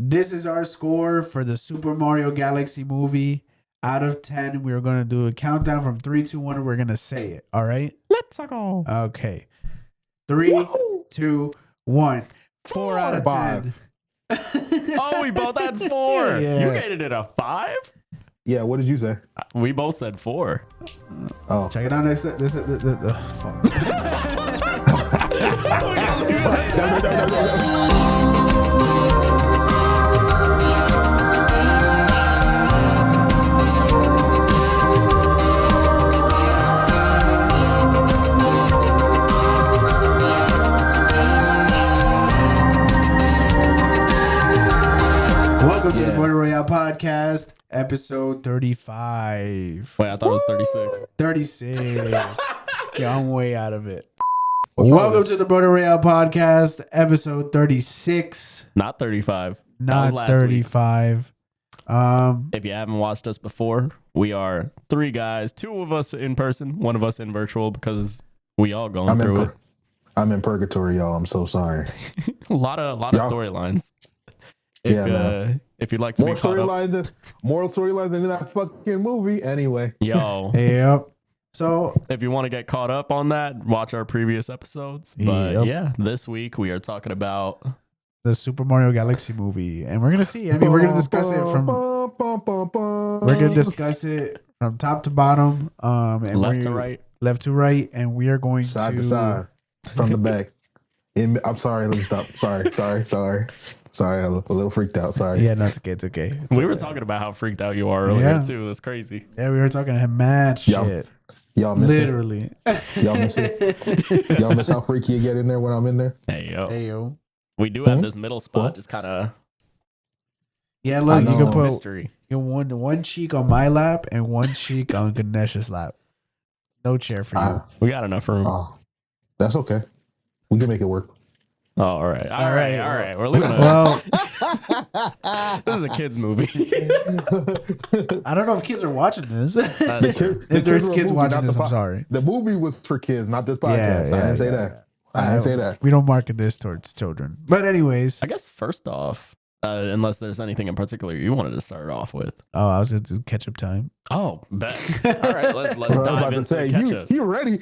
This is our score for the Super Mario Galaxy movie. Out of 10, we're going to do a countdown from 3, 2, 1. We're going to say it. All right? Let's go. Okay. 3, 2, 1. 4 out of 10. Oh, we both had 4. Yeah. You rated it a 5? Yeah, what did you say? We both said 4. Oh. Check it out next. Fuck. Welcome to the Brodent Royale podcast, episode 35. Wait, I thought it was 36. 36. Yeah, I'm way out of it. What's wrong Welcome with to the Brodent Royale podcast, episode 36. Not 35. That was Not last 35. If you haven't watched us before, we are 3 guys, 2 of us in person, 1 of us in virtual because we all going I'm through it. I'm in purgatory, y'all. I'm so sorry. A lot of Y'all- storylines. Man. If you'd like to More be caught up, storylines than in that fucking movie. Anyway, yo, Yep. So, if you want to get caught up on that, watch our previous episodes. But Yep. yeah, this week we are talking about the Super Mario Galaxy movie, and we're gonna see. I mean, we're gonna discuss it from. We're gonna discuss it from top to bottom, and left to right. left to right, and we are going side to to side, from the back. I'm sorry. Let me stop. Sorry. I'm a little freaked out. Sorry. Yeah, no, it's okay. It's okay. We were talking about how freaked out you are earlier Yeah. too. That's crazy. Yeah, we were talking to him mad Y'all- shit. Y'all miss it. Literally. Y'all miss it. Y'all miss how freaky you get in there when I'm in there. Hey yo, Hey yo. we do have Hmm? this middle spot, What? just kind of Yeah, look, you know. can put mystery. one cheek on my lap and one cheek on Ganesh's lap. No chair for you. Ah, We got enough room. oh, that's okay. We can make it work. Oh, all right. All right. We're leaving it. Well, This is a kids movie. I don't know if kids are watching this. That's true. If there's were a kids movie, watching not this, the I'm sorry. The movie was for kids, not this podcast. I didn't say that. I didn't say that. We don't market this towards children. But anyways, I guess first off, unless there's anything in particular you wanted to start off with. oh, I was going to do ketchup time. Oh, bet. All right, let's Bro, I was dive about into to say, ketchup. he ready.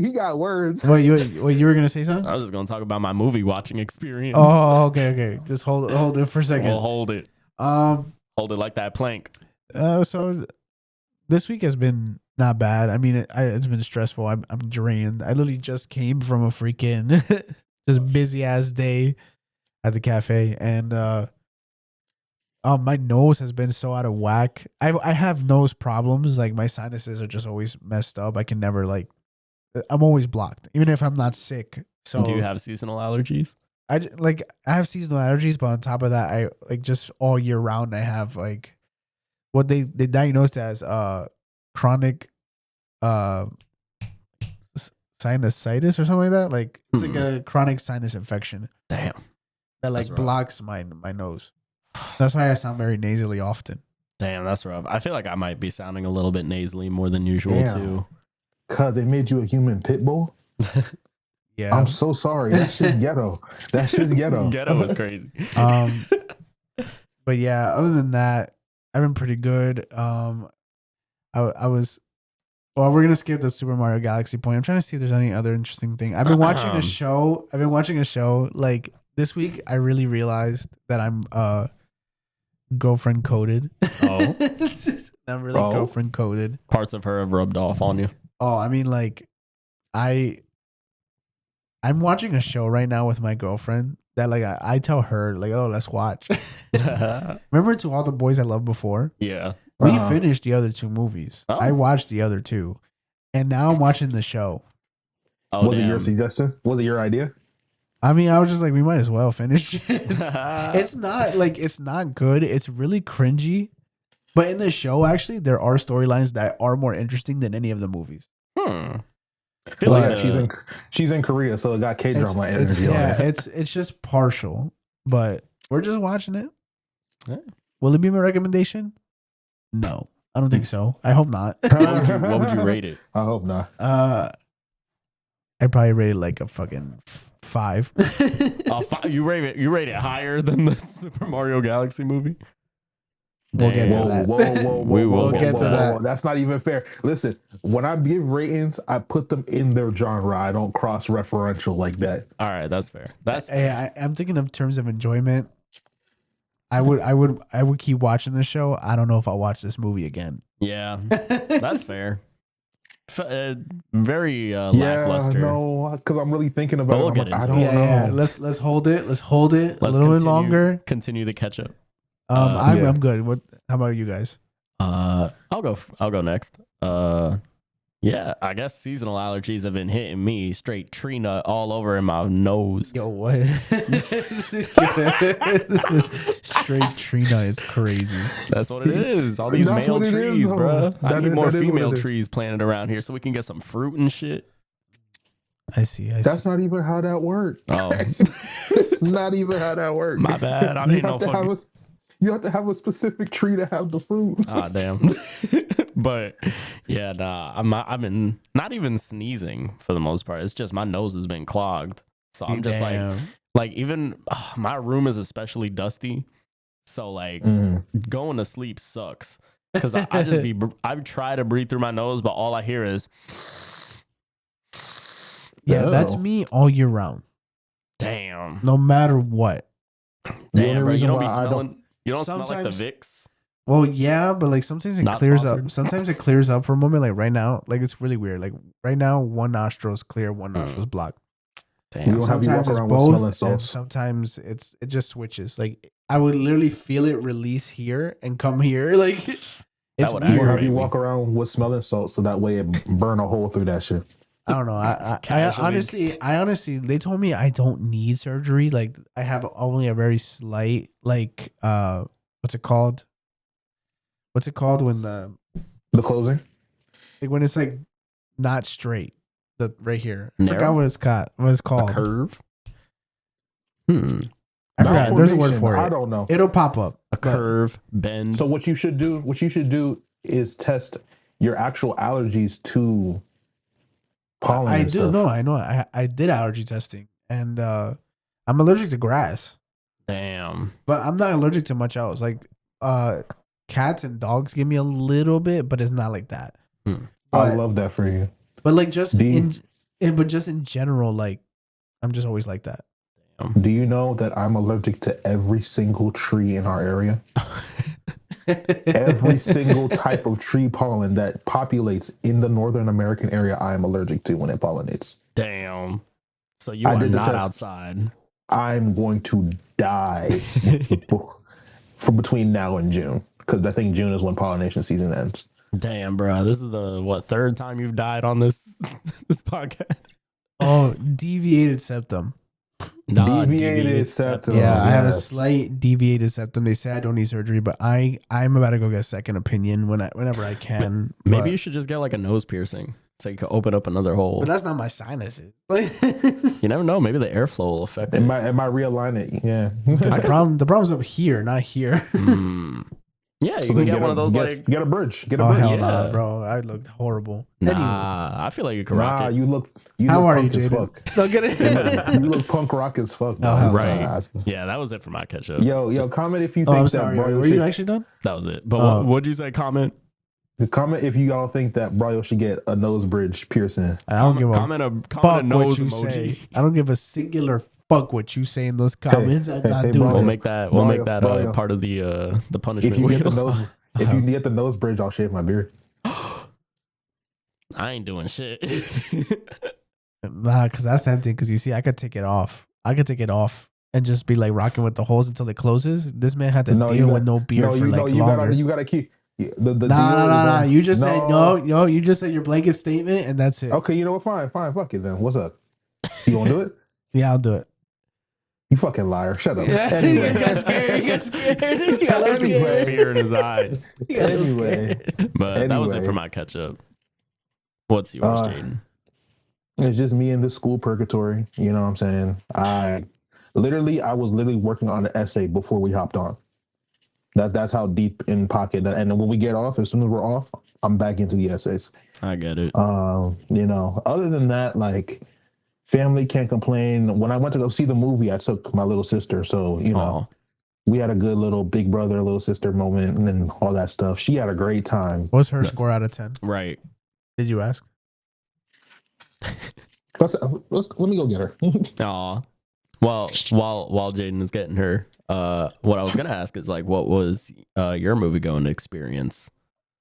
He got words. Wait, you were going to say something? I was just going to talk about my movie watching experience. Oh, okay. Just hold it for a second. We'll hold it. Hold it like that plank. So this week has been not bad. I mean, it's been stressful. I'm drained. I literally just came from a freaking just busy ass day at the cafe, and my nose has been so out of whack. I have nose problems. Like my sinuses are just always messed up. I can never I'm always blocked, even if I'm not sick. So Do you have seasonal allergies? I have seasonal allergies, but on top of that, I just all year round I have what they diagnosed as chronic sinusitis or something like that. Like it's like a chronic sinus infection Damn. that That's rough. blocks my nose. That's why I sound very nasally often. Damn, that's rough. I feel like I might be sounding a little bit nasally more than usual Damn. too. Cause they made you a human pit bull. Yeah. I'm so sorry. That shit's ghetto. Ghetto is crazy. But yeah, other than that, I've been pretty good. We're gonna skip the Super Mario Galaxy point. I'm trying to see if there's any other interesting thing. I've been watching a show. Like this week, I really realized that I'm girlfriend coded. Oh. I'm really girlfriend coded. Parts of her have rubbed off on you. Oh, I mean, like, I'm watching a show right now with my girlfriend that, like, I tell her, like, oh, let's watch. Remember To All the Boys I Loved Before? Yeah. We Uh-huh. finished the other 2 movies. Oh. I watched the other 2, and now I'm watching the show. Oh, Was it damn. your suggestion? Was it your idea? I mean, I was just like, we might as well finish it. It's not good. It's really cringy. But in the show, actually, there are storylines that are more interesting than any of the movies. I feel Well, like yeah, she's in Korea, so it got K drama energy on it. it's just partial, but we're just watching it. Yeah. Will it be my recommendation? No, I don't think so. I hope not. what would you rate it? I hope not. I I'd probably rate it like a fucking 5. You rate it higher than the Super Mario Galaxy movie? We'll get to Whoa, that. We will We'll get to that. That's not even fair. Listen, when I give ratings, I put them in their genre. I don't cross-referential like that. All right, that's fair. That's Hey, I'm thinking of terms of enjoyment. I would keep watching the show. I don't know if I'll watch this movie again. yeah, that's fair. Very lackluster. No, because I'm really thinking about We'll it. get I'm like, I into don't it. Yeah. know. Let's hold it. Let's hold it a Let's little bit continue- longer. Continue the catch up. I'm good. What? How about you guys? I'll go next. Yeah, I guess seasonal allergies have been hitting me straight tree nut all over in my nose. Yo, what? Straight tree nut is crazy. That's what it is. All these That's male what it is, trees, though. bruh. I That need is- more that is what female it is. trees planted around here so we can get some fruit and shit. I see. That's not even how that works. Oh, It's not even how that works. my bad. I You ain't no have to have fucking. you have to have a specific tree to have the fruit. Ah, damn. But yeah, nah, I've been not even sneezing for the most part. It's just my nose has been clogged. So I'm just Damn. like even my room is especially dusty. So like going to sleep sucks because I try to breathe through my nose, but all I hear is Yeah, that's Oh. me all year round. damn. No matter what. The only Damn, bro, you reason don't be why I smelling. You don't smell like Sometimes- the Vicks. Well, yeah, but like sometimes it Not clears sponsored. up. Sometimes it clears up for a moment. Like right now, like it's really weird. Like right now, one nostril is clear, one nostril is blocked. Damn. You don't have you walk Sometimes it's around with both, smelling and salts. sometimes it just switches. Like I would literally feel it release here and come here. Like it's would You don't weird. have you me. walk around with smelling salts so that way it burn a hole through that shit. I don't know. I Casually. honestly, they told me I don't need surgery. Like I have only a very slight, like, what's it called? What's it called when The closing? like when it's like not straight? The right here. I Narrow? forgot what it's called. What it's A called? curve. I forgot. There's a word Malformation, for I it. don't know. It'll pop up. A curve, bend. So what you should do is test your actual allergies to pollen. I and do stuff. know. I know. I did allergy testing, and I'm allergic to grass, Damn. but I'm not allergic to much else. Like cats and dogs give me a little bit, but it's not like that. I But- love that for you. But like just Do but just in general, like I'm just always like that. Do you know that I'm allergic to every single tree in our area? Every single type of tree pollen that populates in the Northern American area, I am allergic to when it pollinates. Damn. So you I are did the not test. outside. I'm going to die for between now and June because I think June is when pollination season ends. Damn, bro. This is the third time you've died on this this podcast. Oh, deviated septum. Nah, Deviated septum. Yeah, I have a yes. slight deviated septum. They say I don't need surgery, but I'm about to go get a second opinion whenever I can. Maybe but, you should just get like a nose piercing so you can open up another hole. but that's not my sinuses. Like You never know. Maybe the airflow will affect It it. might realign it. Yeah. the problem's up here, not here. Yeah, you So can then get one of those like. get a bridge. Get a Oh bridge. hell Yeah. no, bro! I looked horrible. Anyway, Nah, I feel like you can rock Nah, it. you look how are you, punk as Jaydon? fuck. Don't get it. You look punk rock as fuck. Oh, hell Right. God. Yeah, that was it for my catch up. Yo, comment if you Oh, think I'm that sorry. Braulio Were should you actually done? That was it. But Oh. what'd you say? Comment. comment if you all think that Braulio should get a nose bridge piercing. I don't give a comment a fuck nose what you emoji. say. I don't give a singular fuck what you say in those comments. I'm not doing Braulio. We'll it. make that. Braulio. Part of the punishment. If you get the wheel. nose, if you get the nose bridge, I'll shave my beard. I ain't doing shit. Nah, because that's tempting. Because you see, I could take it off. I could take it off and just be like rocking with the holes until it closes. This man had to deal with no beard for like longer. You gotta keep the deal. Nah. is You just no. said no. You just said your blanket statement, and that's it. Okay, you know what? Fine. Fuck it then. What's up? You gonna do it? Yeah, I'll do it. You fucking liar. Shut up. You Anyway. got scared. You got scared. You got Anyway. scared. Fear in his eyes. You got Anyway, scared. But that was it Anyway. for my catch up. What's yours, Jaydon? it's just me in this school purgatory. You know what I'm saying? I was literally working on an essay before we hopped on. That's how deep in pocket. And then when we get off, as soon as we're off, I'm back into the essays. I get it. Other than that, like family can't complain. When I went to go see the movie, I took my little sister, so you know, we had a good little big brother, little sister moment, and all that stuff. She had a great time. What's her score out of 10? Right. Did you ask? Let me go get her. Aw. Well, while Jaydon is getting her, what I was gonna ask is like, what was your movie going experience?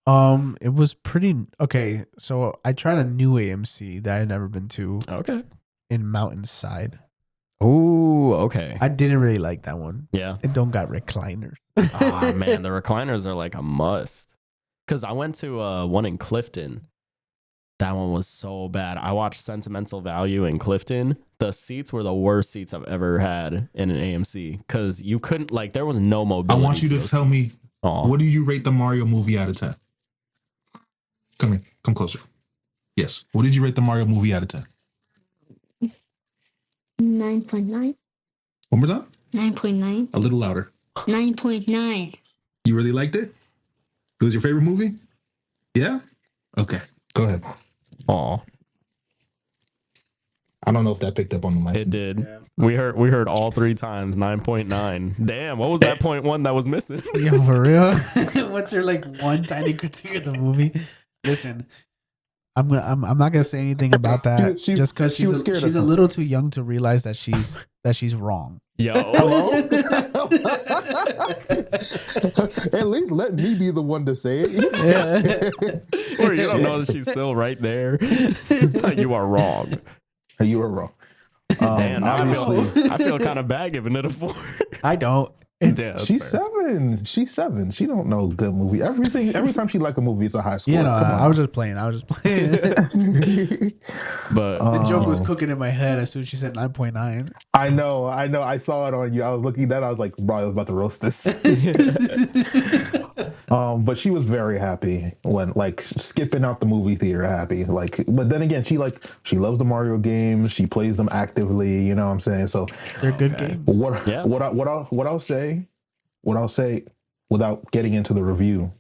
It was pretty okay. So I tried a new AMC that I'd never been to. Okay. In Mountainside. Oh, okay. I didn't really like that one. Yeah. It don't got recliners. Oh man, the recliners are like a must. Cause I went to one in Clifton. That one was so bad. I watched Sentimental Value in Clifton. The seats were the worst seats I've ever had in an AMC because you couldn't, like, there was no mobility. I want you to tell me, what do you rate the Mario movie out of 10? Come here. Come closer. Yes. What did you rate the Mario movie out of 10? 9.9. One more time? 9.9. A little louder. 9.9. You really liked it? It was your favorite movie? Yeah? Okay. Go ahead. Aw. I don't know if that picked up on the mic. It did. Yeah. We heard all 3 times 9.9. Damn, what was that 0.1 that was missing? Yo, for real? What's your like one tiny critique of the movie? Listen, I'm not gonna say anything about that just because she's a little too young to realize that she's wrong. Yo. Hello? At least let me be the one to say it. Or you don't know that she's still right there. You are wrong. You were wrong. Damn, I feel kind of bad giving it a 4. I don't. Yeah, she's fair. 7. She's 7. She don't know good movie. Every time she like a movie, it's a high score. Yeah, no, I was just playing. But the joke was cooking in my head as soon as she said 9.9. I know. I saw it on you. I was looking at that. I was like, bro, I was about to roast this. But she was very happy when like skipping out the movie theater happy. Like, but then again, she loves the Mario games. She plays them actively. You know what I'm saying? So they're good games. What I'll say without getting into the review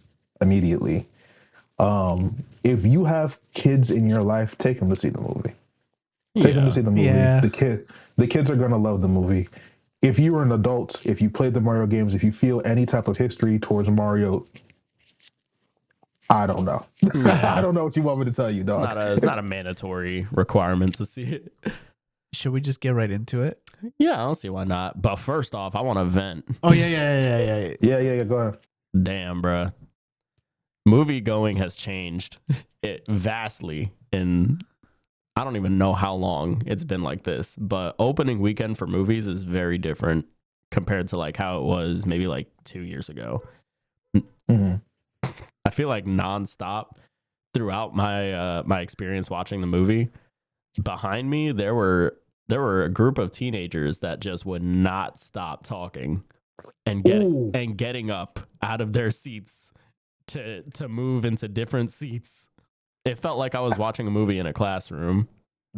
immediately, if you have kids in your life, take them to see the movie. Take them to see the movie. Yeah. The kids are gonna love the movie. If you are an adult, if you played the Mario games, if you feel any type of history towards Mario, I don't know. I don't know what you want me to tell you, dog. It's not a mandatory requirement to see it. Should we just get right into it? Yeah, I don't see why not. But first off, I want to vent. Oh, yeah. Yeah, go ahead. Damn, bruh. Movie going has changed it vastly in I don't even know how long it's been like this, but opening weekend for movies is very different compared to like how it was maybe like 2 years ago. Mm-hmm. I feel like nonstop throughout my experience watching the movie. Behind me, there were a group of teenagers that just would not stop talking and getting up out of their seats to move into different seats. It felt like I was watching a movie in a classroom.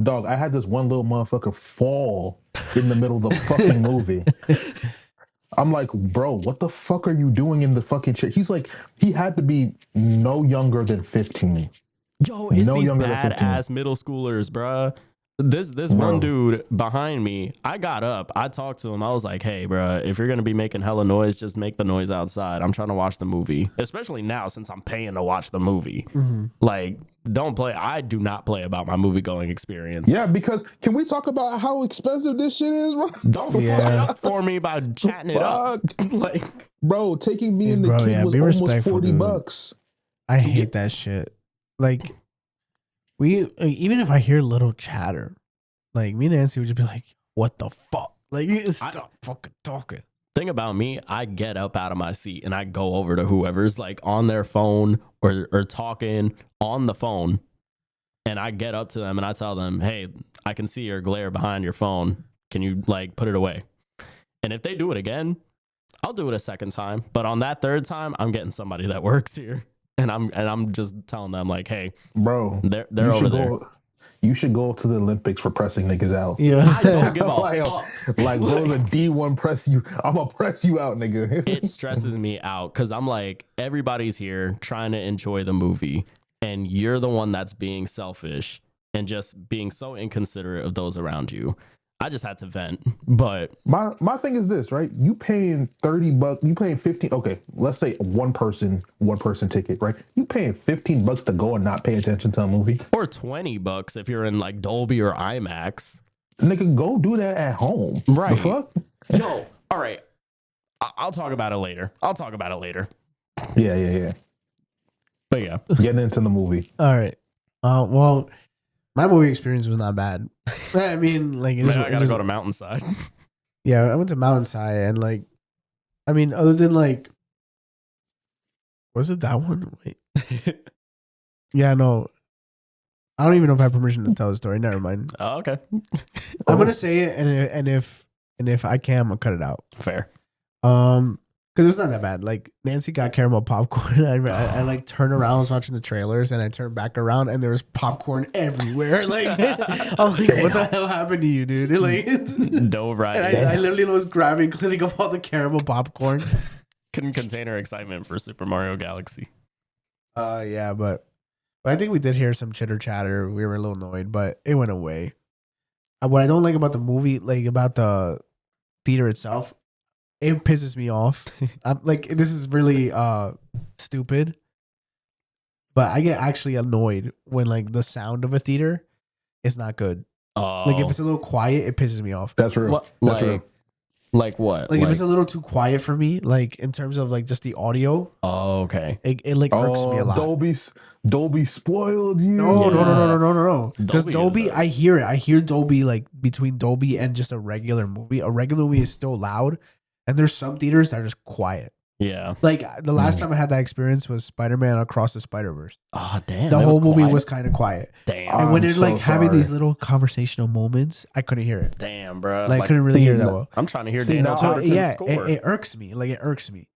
Dog, I had this one little motherfucker fall in the middle of the fucking movie. I'm like, bro, what the fuck are you doing in the fucking chair? He's like, he had to be no younger than 15. Yo, it's these badass middle schoolers, bruh. This one dude behind me, I got up, I talked to him, I was like, hey, bruh, if you're gonna be making hella noise, just make the noise outside. I'm trying to watch the movie, especially now since I'm paying to watch the movie. Mm-hmm. Like, I do not play about my movie going experience. Yeah, because can we talk about how expensive this shit is, bro? Don't fuck it up for me by chatting it up. Like, bro, taking me and the kid was almost $40. I hate that shit. Like, even if I hear little chatter, like me and Nancy would just be like, what the fuck? Like, stop fucking talking. Thing about me, I get up out of my seat and I go over to whoever's like on their phone or talking on the phone. And I get up to them and I tell them, hey, I can see your glare behind your phone. Can you like put it away? And if they do it again, I'll do it a second time. But on that third time, I'm getting somebody that works here. And I'm just telling them like, hey, bro, they're over there. You should go to the Olympics for pressing niggas out. Yeah, I don't give a fuck. Like, bro's a D1 press you. I'm gonna press you out, nigga. It stresses me out because I'm like, everybody's here trying to enjoy the movie, and you're the one that's being selfish and just being so inconsiderate of those around you. I just had to vent. But my thing is this, right? You paying $30, you paying 15. Okay, let's say one person ticket, right? You paying $15 to go and not pay attention to a movie, or $20 if you're in like Dolby or IMAX. Nigga, go do that at home. Right. The fuck? Yo, all right. I'll talk about it later. Yeah. But yeah. Getting into the movie. All right. Well, my movie experience was not bad. I mean, like, Man, I gotta go to Mountainside. Yeah, I went to Mountainside, and like, I mean, other than like, was it that one? Wait. Yeah, no. I don't even know if I have permission to tell the story. Never mind. Oh, okay. I'm gonna say it, and if I can, I'm gonna cut it out. Fair. Because it's not that bad. Like, Nancy got caramel popcorn. I like turned around, I was watching the trailers, and I turned back around, and there was popcorn everywhere. Like, I'm like, what the hell happened to you, dude? Like, Dove right. And I literally was grabbing, cleaning up all the caramel popcorn. Couldn't contain her excitement for Super Mario Galaxy. Yeah, but I think we did hear some chitter chatter. We were a little annoyed, but it went away. What I don't like about the movie, like about the theater itself, it pisses me off. I'm like, this is really stupid, but I get actually annoyed when like the sound of a theater is not good. Oh. Like if it's a little quiet, it pisses me off. That's real. That's real. Like what? Like if it's a little too quiet for me, like in terms of like just the audio. Oh, okay. It like irks me a lot. Dolby spoiled you. No. Because Dolby, is I hear it. I hear Dolby like between Dolby and just a regular movie. A regular movie is still loud, and there's some theaters that are just quiet. Yeah. Like the last time I had that experience was Spider-Man Across the Spider-Verse. Oh, damn. The whole movie was kind of quiet. Damn. And when they're like so having sorry. these little conversational moments, I couldn't hear it. Damn, bro. Like I couldn't really hear that well. I'm trying to hear See, Daniel now- Tottenham's Yeah, score. it irks me. Like it irks me.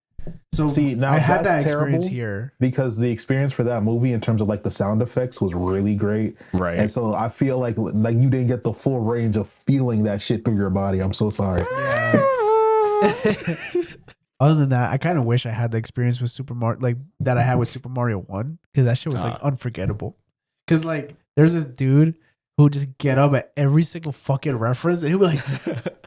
So See, now I had that that's experience terrible. here. Because the experience for that movie in terms of like the sound effects was really great. Right. And so I feel like you didn't get the full range of feeling that shit through your body. I'm so sorry. Other than that, I kind of wish I had the experience with Super Mario, like that I had with Super Mario 1, because that shit was like unforgettable. Because like there's this dude who would just get up at every single fucking reference, and he'd be like,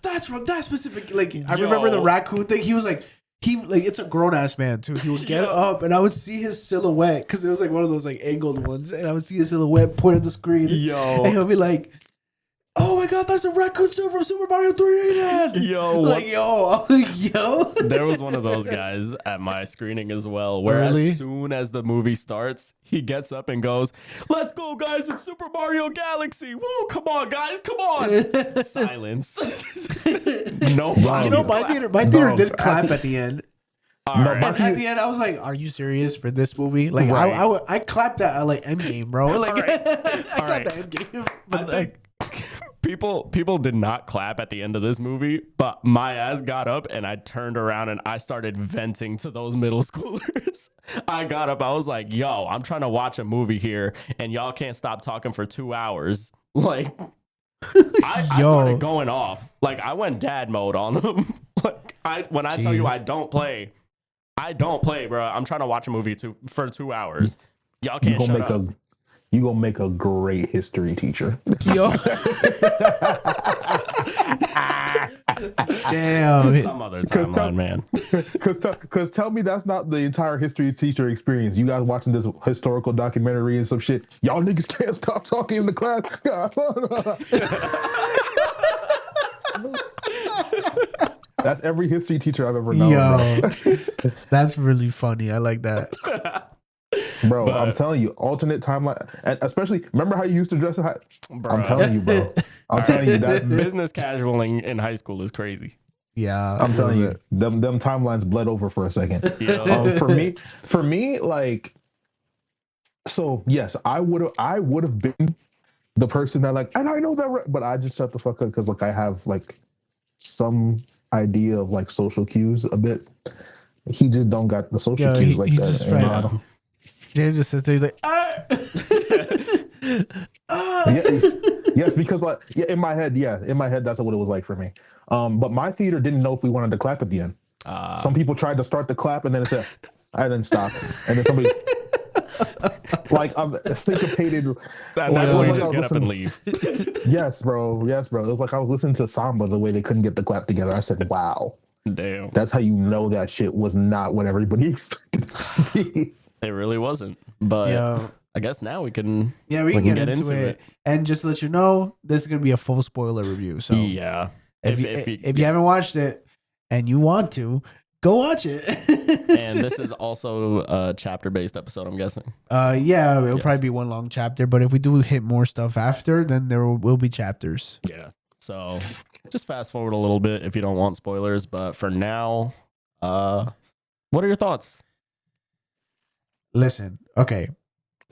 "That's wrong, that specific." Like I remember the raccoon thing. He was like, it's a grown ass man too. He would get up, and I would see his silhouette because it was like one of those like angled ones, and I would see his silhouette point at the screen. Yo. And he'll be like, "Oh my god, that's a raccoon suit from Super Mario 3D, man!" Yo. Like yo, I'm like yo. There was one of those guys at my screening as well, where Really? as soon as the movie starts, he gets up and goes, "Let's go, guys, it's Super Mario Galaxy. Woo, come on, guys, come on." Silence. No Wow. You know, my theater did clap at the end. All No, right. my And at the end, I was like, "Are you serious for this movie?" Like, Right. I clapped at like Endgame, bro. Like, All right. I All right. clapped at Endgame. I But like, think people did not clap at the end of this movie, but my ass got up and I turned around and I started venting to those middle schoolers. I got up, I was like, "Yo, I'm trying to watch a movie here and y'all can't stop talking for 2 hours." Like I started going off. Like I went dad mode on them. Like when I tell you I don't play, bro. I'm trying to watch a movie for 2 hours. Y'all can't shut up. You gonna make a great history teacher. yo, damn. Some other timeline, man. Cause tell me that's not the entire history teacher experience. You guys watching this historical documentary and some shit. Y'all niggas can't stop talking in the class. That's every history teacher I've ever known. Yo, that's really funny. I like that. Bro, I'm telling you, alternate timeline, and especially remember how you used to dress in high. Bro. I'm telling you, bro. I'm telling you that. Business casualing in high school is crazy. Yeah, I'm telling you, them timelines bled over for a second. Yeah. For me, like, so yes, I would have been the person that like, and I know that, but I just shut the fuck up because like I have like some idea of like social cues a bit. He just don't got the social cues like that. Just And I don't- Jay just sits there. He's like, yes, because like in my head, that's what it was like for me. But my theater didn't know if we wanted to clap at the end. Some people tried to start the clap and then it said, I then stopped, and then somebody. Like I'm syncopated. That Like, it way was you like I just was get up and listening- leave. Yes, bro. Yes, bro. It was like I was listening to samba the way they couldn't get the clap together. I said, "Wow, Damn. that's how you know that shit was not what everybody expected it to be." It really wasn't. But Yeah. I guess now we can We can get into it. And just to let you know, this is gonna be a full spoiler review. So yeah. if you haven't watched it and you want to, go watch it. And this is also a chapter based episode, I'm guessing. Yeah, it'll Yes. probably be one long chapter, but if we do hit more stuff after, then there will be chapters. Yeah. So just fast forward a little bit if you don't want spoilers. But for now, what are your thoughts? Listen, okay.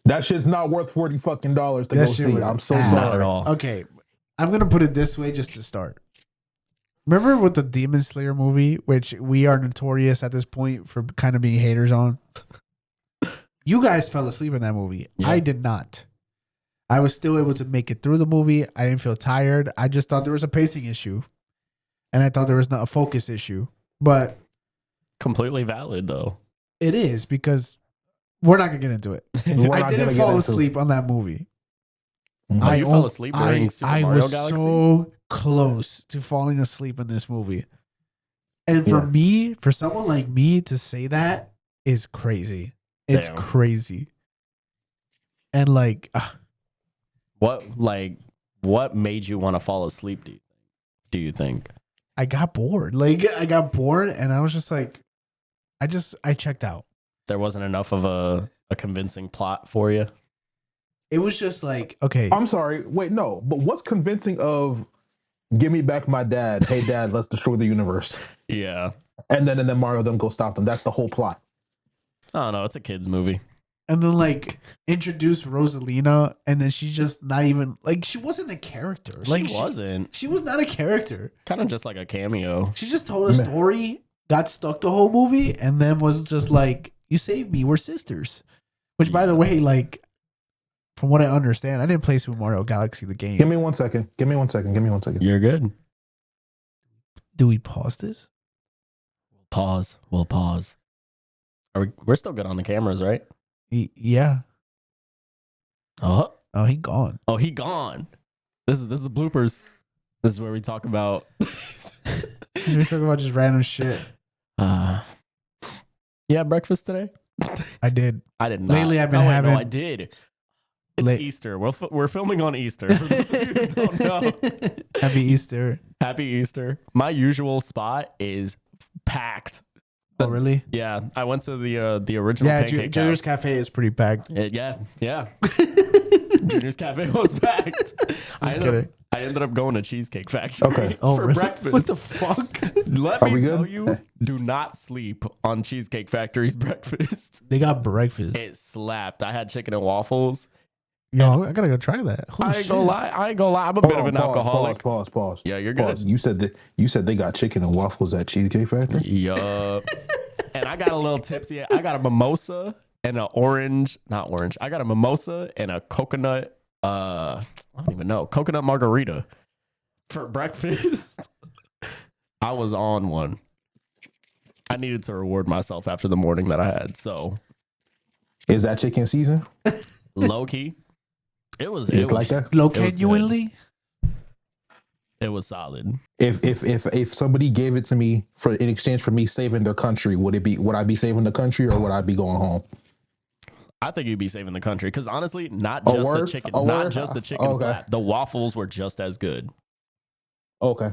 That shit's not worth $40 fucking to That go shit see. was I'm so ass. Not at sorry. all. Okay, I'm gonna put it this way just to start. Remember with the Demon Slayer movie, which we are notorious at this point for kind of being haters on? You guys fell asleep in that movie. Yeah. I did not. I was still able to make it through the movie. I didn't feel tired. I just thought there was a pacing issue. And I thought there was not a focus issue. But Completely valid, though. it is because we're not going to get into it. We're I not didn't gonna get fall into asleep on that movie. Oh, you fell asleep during Super I Mario was Galaxy? so close to falling asleep in this movie. And for Yeah. me, for someone like me to say that is crazy. It's Damn. crazy. And like, What made you want to fall asleep, do you think? I got bored. Like, I got bored and I was just like, I checked out. There wasn't enough of a convincing plot for you? It was just like, okay. I'm sorry. Wait, no. But what's convincing of "Give me back my dad"? Hey, dad, let's destroy the universe. Yeah. And then Mario them go stop them. That's the whole plot. I don't know. It's a kid's movie. And then like introduce Rosalina, and then she's just not even like she wasn't a character. Like She wasn't. She was not a character. Kind of just like a cameo. She just told a story, got stuck the whole movie, and then was just like, "You saved me. We're sisters." Which, by the way, like from what I understand, I didn't play Super Mario Galaxy the game. Give me 1 second. Give me 1 second. Give me 1 second. You're good. Do we pause this? Pause. We'll pause. We're still good on the cameras, right? Yeah. Oh, He gone. oh, he gone. This is the bloopers. This is where we talk about. We talk about just random shit. Yeah, breakfast today. I did. I did not. Lately, I've been Oh, wait, having- No, I did. It's Late- Easter. We're filming on Easter. For those of you who don't know. Happy Easter. Happy Easter. My usual spot is packed. Oh, really? Yeah, I went to the original Yeah, Pancake Junior's House. Cafe is pretty packed. Yeah. Junior's Cafe was packed. I ended up going to Cheesecake Factory Okay. for really? breakfast. What the fuck? Let Are me we tell good? you, do not sleep on Cheesecake Factory's breakfast. They got breakfast. It slapped. I had chicken and waffles. Yo, I gotta go try that. Holy I ain't gonna lie. I'm a bit of an alcoholic. Pause. Yeah, you're good. You said they got chicken and waffles at Cheesecake Factory. Yup. And I got a little tipsy. I got a mimosa and an orange. Not orange. I got a mimosa and a coconut. I don't even know. Coconut margarita for breakfast. I was on one. I needed to reward myself after the morning that I had. So Is that chicken season? low key, it was. It's like that. Low It was genuinely? It was solid. If somebody gave it to me in exchange for me saving their country, would I be saving the country or would I be going home? I think you'd be saving the country because honestly, not A just the word? chicken, A not word? just the chicken Okay. slap. The waffles were just as good. Okay.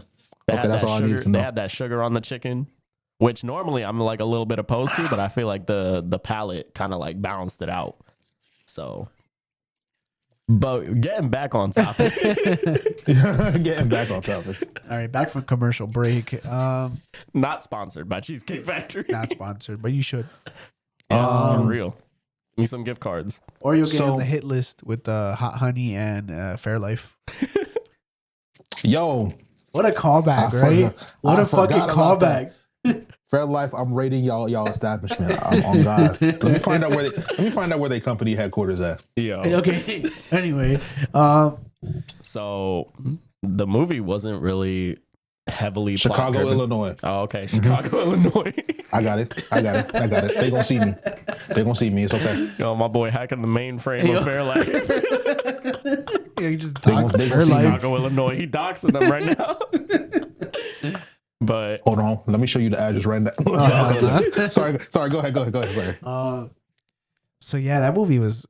They Okay, had that's that all I sugar, need to They know. had that sugar on the chicken, which normally I'm like a little bit opposed to, but I feel like the palate kind of like balanced it out. So, but getting back on topic, Getting back on topic. All right, back from commercial break. not sponsored by Cheesecake Factory. Not sponsored, but you should. Yeah, for real. Give me some gift cards. Or you'll get So- on the hit list with Hot Honey and Fairlife. Yo, What a callback, I right? forgot- What I a fucking forgot about callback. Fairlife, I'm rating y'all establishment. I'm on God. Let me find out where they company headquarters at. Yeah. Okay. Anyway, So the movie wasn't really heavily Chicago, plot-driven. Illinois. Oh, okay. Chicago, Illinois. I got it. They gonna see me. They gonna see me. It's okay. Yo, my boy hacking the mainframe of Fairlife. Yeah, you just They doxed gonna see Fairlife. Chicago, Illinois. He doxing them right now. But Hold on. Let me show you the address right now. Sorry. Go ahead. Sorry. So yeah, that movie was.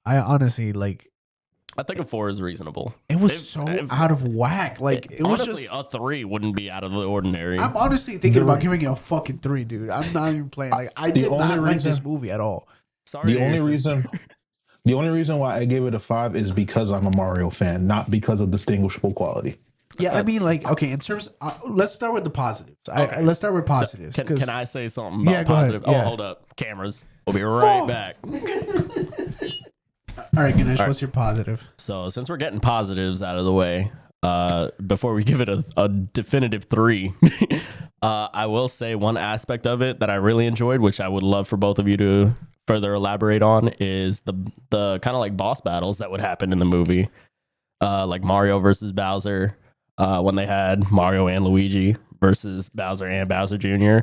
I honestly like. I think a 4 is reasonable. It was so out of whack. Like it was honestly, just. a 3 wouldn't be out of the ordinary. I'm honestly thinking about giving it a fucking 3, dude. I'm not even playing. Like I did not like this movie at all. Sorry. The only reason why I gave it a 5 is because I'm a Mario fan, not because of distinguishable quality. Yeah, I mean, like, okay, in terms, let's start with the positives. Okay. Let's start with positives. Can I say something about Yeah, go positive? ahead. Yeah. Oh, hold up. Cameras. We'll be right back. All right, Ganesh, what's your positive? So, since we're getting positives out of the way, before we give it a definitive 3, I will say one aspect of it that I really enjoyed, which I would love for both of you to further elaborate on, is the kind of like boss battles that would happen in the movie. Like Mario versus Bowser, when they had Mario and Luigi versus Bowser and Bowser Jr.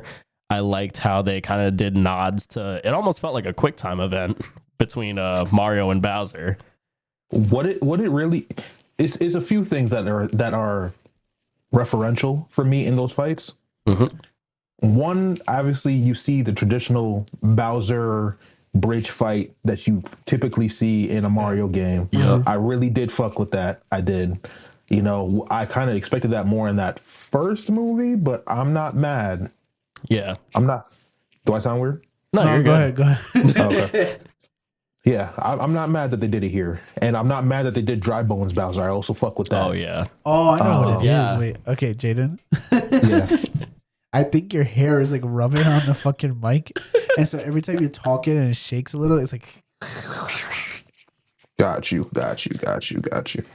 I liked how they kind of did nods to it. Almost felt like a QuickTime event between Mario and Bowser. What it really is a few things that are referential for me in those fights. Mm-hmm. One, obviously, you see the traditional Bowser bridge fight that you typically see in a Mario game. Yeah. I really did fuck with that. I did. You know, I kind of expected that more in that first movie, but I'm not mad. Yeah. I'm not. Do I sound weird? No, you're good. Go ahead. Okay. Yeah, I'm not mad that they did it here, and I'm not mad that they did Dry Bones Bowser. I also fuck with that. Oh yeah. Oh, I know what it is. Yeah. Wait, okay, Jaydon. Yeah. I think your hair is like rubbing on the fucking mic, and so every time you're talking and it shakes a little, it's like. Got you.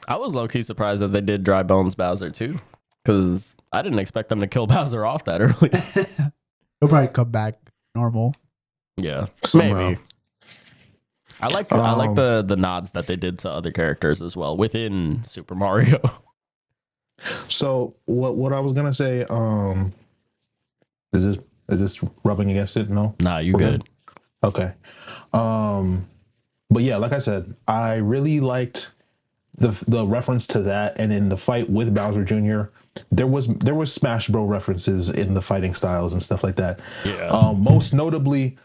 I was low-key surprised that they did Dry Bones Bowser too, because I didn't expect them to kill Bowser off that early. He'll probably come back normal. Yeah, Somehow. maybe. I like the nods that they did to other characters as well within Super Mario. So what I was gonna say, is this rubbing against it? No. Nah, you We're good. Okay. But yeah, like I said, I really liked the reference to that, and in the fight with Bowser Jr., there was Smash Bro references in the fighting styles and stuff like that. Yeah. Most notably,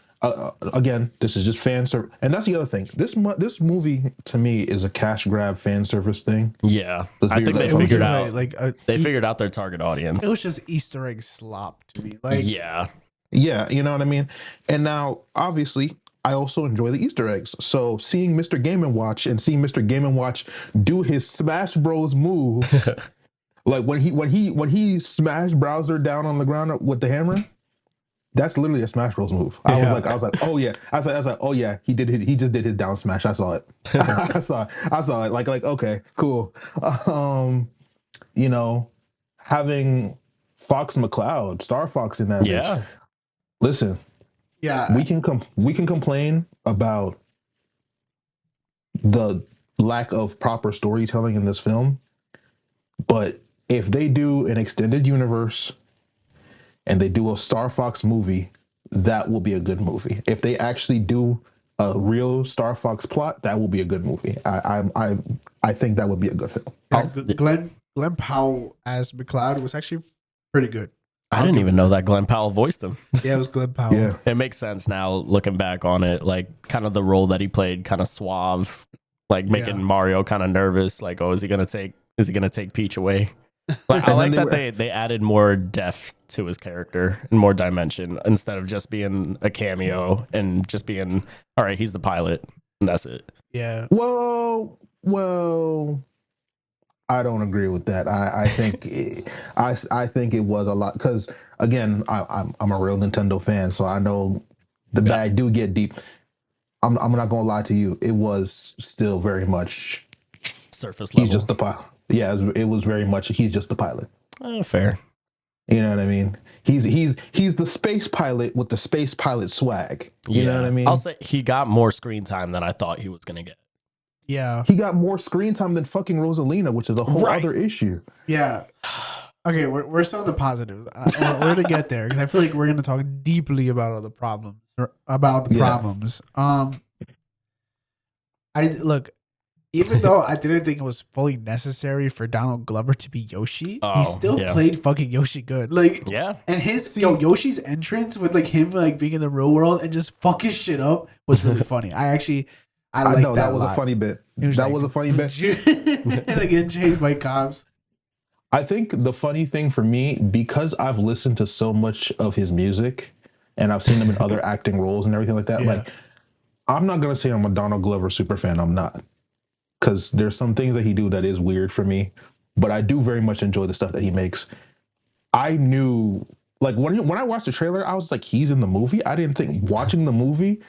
again, this is just fan service, and that's the other thing. This movie to me is a cash grab fan service thing. Yeah, Let's I be think they real. figured It out was they figured out their target audience. It was just Easter egg slop to me. Like, Yeah, You know what I mean? And now, obviously, I also enjoy the Easter eggs. So seeing Mr. Game & Watch and seeing Mr. Game & Watch do his Smash Bros move, like when he smashed Bowser down on the ground with the hammer, that's literally a Smash Bros move. I was like, oh yeah. I was like, oh yeah, he just did his down smash. I saw it. I saw it. Like, okay, cool. You know, having Fox McCloud, Star Fox in that bitch. Listen, yeah, we can complain about the lack of proper storytelling in this film, but if they do an extended universe and they do a Star Fox movie, that will be a good movie. If they actually do a real Star Fox plot, that will be a good movie. I think that would be a good film. Glenn Powell as McCloud was actually pretty good. I didn't even know that Glenn Powell voiced him. Yeah, it was Glenn Powell. Yeah. It makes sense now looking back on it, like kind of the role that he played, kind of suave, like making Mario kind of nervous. Like, oh, is he gonna take Peach away? Like, I like that they added more depth to his character and more dimension instead of just being a cameo and just being, all right, he's the pilot and that's it. Yeah. Well, I don't agree with that. I think I think it was a lot because again, I'm a real Nintendo fan, so I know the bag do get deep. I'm not gonna lie to you. It was still very much surface level. He's just the pilot. Yeah, it was very much. He's just the pilot. Fair. You know what I mean? He's the space pilot with the space pilot swag. You know what I mean? I'll say he got more screen time than I thought he was gonna get. Yeah. He got more screen time than fucking Rosalina, which is a whole other issue. Yeah. Okay, we're still on the positives. We're to get there because I feel like we're gonna talk deeply about all the problems or about the Yeah. problems. I look, even though I didn't think it was fully necessary for Donald Glover to be Yoshi, he still played fucking Yoshi good. Like, Yeah. and his Yoshi's entrance with like him like being in the real world and just fucking shit up was really funny. I like know that was a funny bit. That was a funny bit. And again, chased by cops. I think the funny thing for me, because I've listened to so much of his music and I've seen him in other acting roles and everything like that, like I'm not gonna say I'm a Donald Glover super fan. I'm not, because there's some things that he do that is weird for me, but I do very much enjoy the stuff that he makes. I knew, like when I watched the trailer, I was like, he's in the movie. I didn't think watching the movie,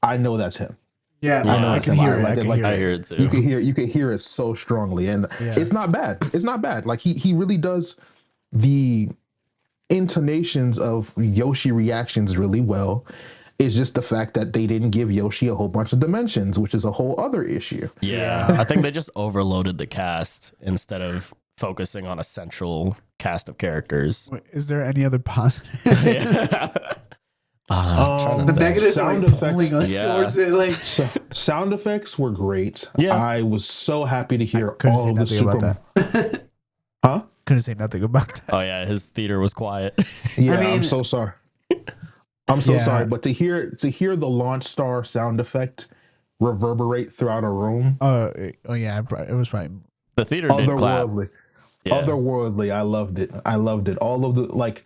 I know that's him. Yeah, I know I that's can him. hear it. I hear it too. You can hear it so strongly, and it's not bad. It's not bad. Like he really does the intonations of Yoshi reactions really well. It's just the fact that they didn't give Yoshi a whole bunch of dimensions, which is a whole other issue. Yeah. I think they just overloaded the cast instead of focusing on a central cast of characters. Wait, is there any other positive? The negatives sound like effects, pulling us towards it. Like sound effects were great. Yeah. I was so happy to hear couldn't all say of the nothing about super. that. Huh? Couldn't say nothing about that. Oh yeah, his theater was quiet. Yeah, I mean- I'm so sorry. I'm so Yeah. sorry, but to hear the launch star sound effect reverberate throughout a room, Oh yeah, it was probably. The theater did clap. otherworldly, Yeah. otherworldly. I loved it. All of the like,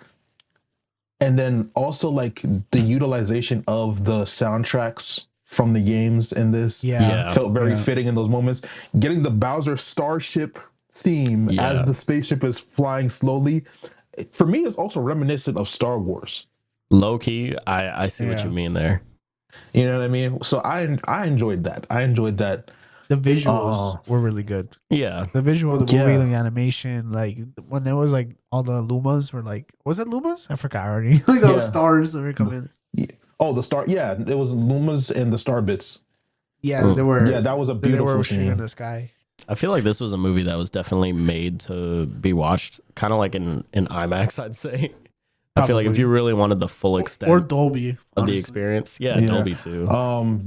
and then also like the utilization of the soundtracks from the games in this. Yeah. Felt very Yeah. fitting in those moments. Getting the Bowser Starship theme as the spaceship is flying slowly, for me, is also reminiscent of Star Wars. Low key, I see what you mean there. You know what I mean? So I enjoyed that. I enjoyed that. The visuals were really good. Yeah. The visual of the movie, Yeah. like the animation, like when there was like all the Lumas were like, was it Lumas? I forgot already. Like those Yeah. stars that were coming. Oh, the star. Yeah, it was Lumas and the Star Bits. Yeah, they were. Yeah, that was a They beautiful were shooting in scene. the sky. I feel like this was a movie that was definitely made to be watched kind of like in IMAX, I'd say. I feel like if Probably. you really wanted the full extent Or Dolby of honestly. the experience, yeah, Yeah. Dolby too.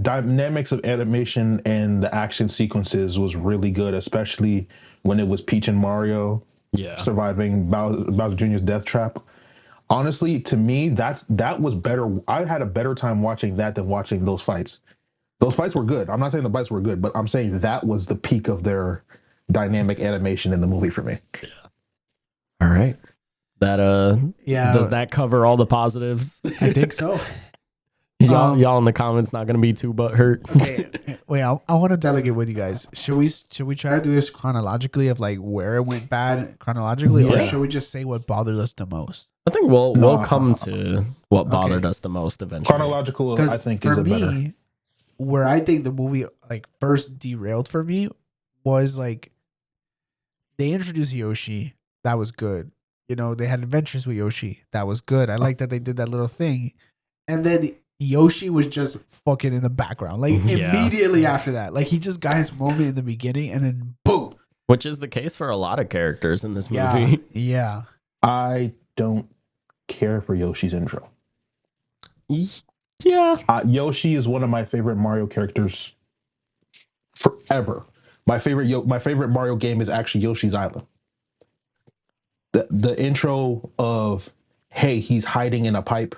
Dynamics of animation and the action sequences was really good, especially when it was Peach and Mario Yeah. surviving Bowser Jr.'s death trap. Honestly, to me, that was better. I had a better time watching that than watching those fights. Those fights were good. I'm not saying the fights were good, but I'm saying that was the peak of their dynamic animation in the movie for me. All right. That Yeah. does that cover all the positives? I think so. Y'all in the comments not gonna be too butthurt. Wait, I want to delegate with you guys. Should we try to do this chronologically of like where it went bad chronologically, or Yeah. should we just say what bothered us the most? I think we'll come to what bothered Okay. us the most eventually. Chronological, Because I think, for is a me, better. where I think the movie like first derailed for me was like they introduced Yoshi, that was good. You know, they had adventures with Yoshi, that was good. I like that they did that little thing, and then Yoshi was just fucking in the background, like Yeah. immediately after that. Like he just got his moment in the beginning, and then boom. Which is the case for a lot of characters in this Yeah, movie. yeah. I don't care for Yoshi's intro. Yeah. Yoshi is one of my favorite Mario characters forever. My favorite Mario game is actually Yoshi's Island. The intro of, hey, he's hiding in a pipe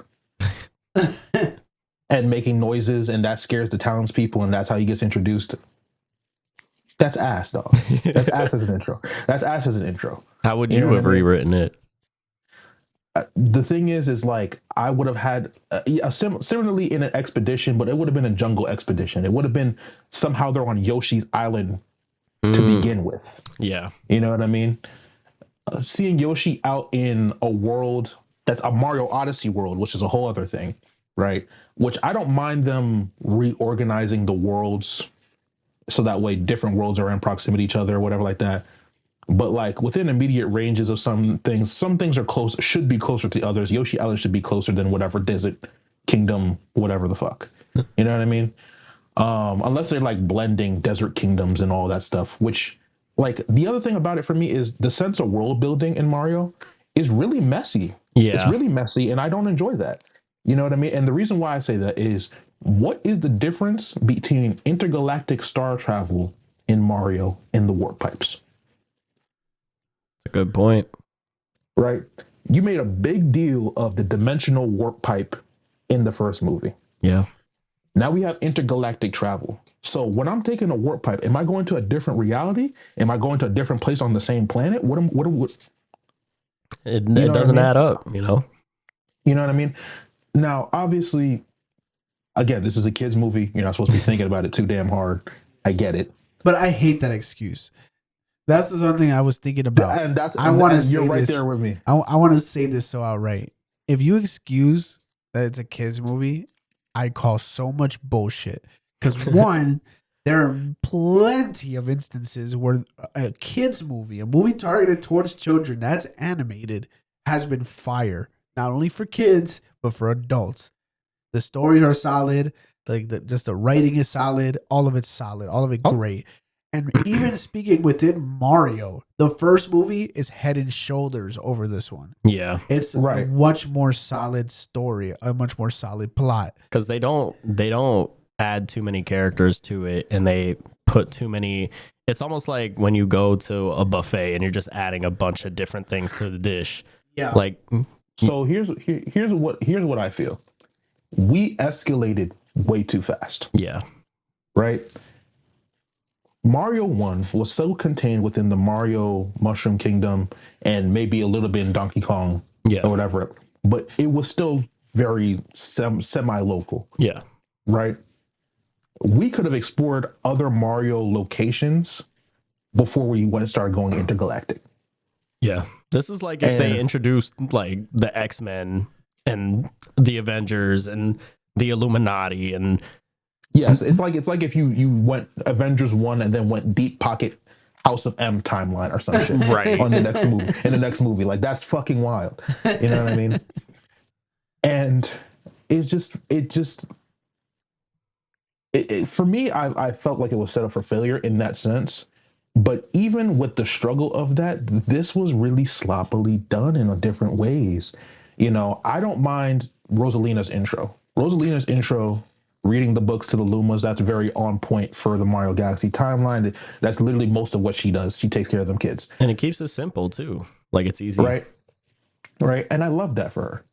and making noises, and that scares the townspeople, and that's how he gets introduced. That's ass, dog. That's ass as an intro. That's ass as an intro. How would You know you what have I mean? rewritten it? The thing is like I would have had similarly in an expedition, but it would have been a jungle expedition. It would have been somehow they're on Yoshi's Island to begin with. Yeah. You know what I mean? Seeing Yoshi out in a world that's a Mario Odyssey world, which is a whole other thing, right? Which I don't mind them reorganizing the worlds so that way different worlds are in proximity to each other or whatever like that. But like within immediate ranges of some things are close, should be closer to others. Yoshi Island should be closer than whatever desert kingdom, whatever the fuck. You know what I mean? Unless they're like blending desert kingdoms and all that stuff, which like the other thing about it for me is the sense of world building in Mario is really messy. Yeah. It's really messy, and I don't enjoy that. You know what I mean? And the reason why I say that is, what is the difference between intergalactic star travel in Mario and the warp pipes? That's a good point. Right? You made a big deal of the dimensional warp pipe in the first movie. Yeah. Now we have intergalactic travel. So when I'm taking a warp pipe, am I going to a different reality? Am I going to a different place on the same planet? It doesn't add up, you know? You know what I mean? Now, obviously, again, this is a kid's movie. You're not supposed to be thinking about it too damn hard. I get it. But I hate that excuse. That's the something I was thinking about. And that's I want to say you're right this, there with me. I want to say this so outright. If you excuse that it's a kids movie, I call so much bullshit. Because one, there are plenty of instances where a kids movie, a movie targeted towards children that's animated, has been fire. Not only for kids, but for adults. The stories are solid. Just the writing is solid. All of it's solid. All of it great. And even speaking within Mario, the first movie is head and shoulders over this one. Yeah. It's a much more solid story, a much more solid plot. Because they don't add too many characters to it, and they put too many. It's almost like when you go to a buffet and you're just adding a bunch of different things to the dish. Yeah. Like, so here's what I feel. We escalated way too fast. Yeah. Right? Mario 1 was so contained within the Mario Mushroom Kingdom and maybe a little bit in Donkey Kong or whatever, but it was still very semi-local. Yeah. Right? We could have explored other Mario locations before we started going intergalactic. Yeah. This is like if they introduced like the X-Men and the Avengers and the Illuminati and yes, it's like if you went Avengers 1 and then went deep pocket House of M timeline or some shit right on the next movie. Like, that's fucking wild. You know what I mean? And it for me, I felt like it was set up for failure in that sense. But even with the struggle of that, this was really sloppily done in different ways. You know, I don't mind Rosalina's intro. Reading the books to the Lumas, that's very on point for the Mario Galaxy timeline. That's literally most of what she does. She takes care of them kids. And it keeps it simple, too. Like, it's easy. Right. And I love that for her.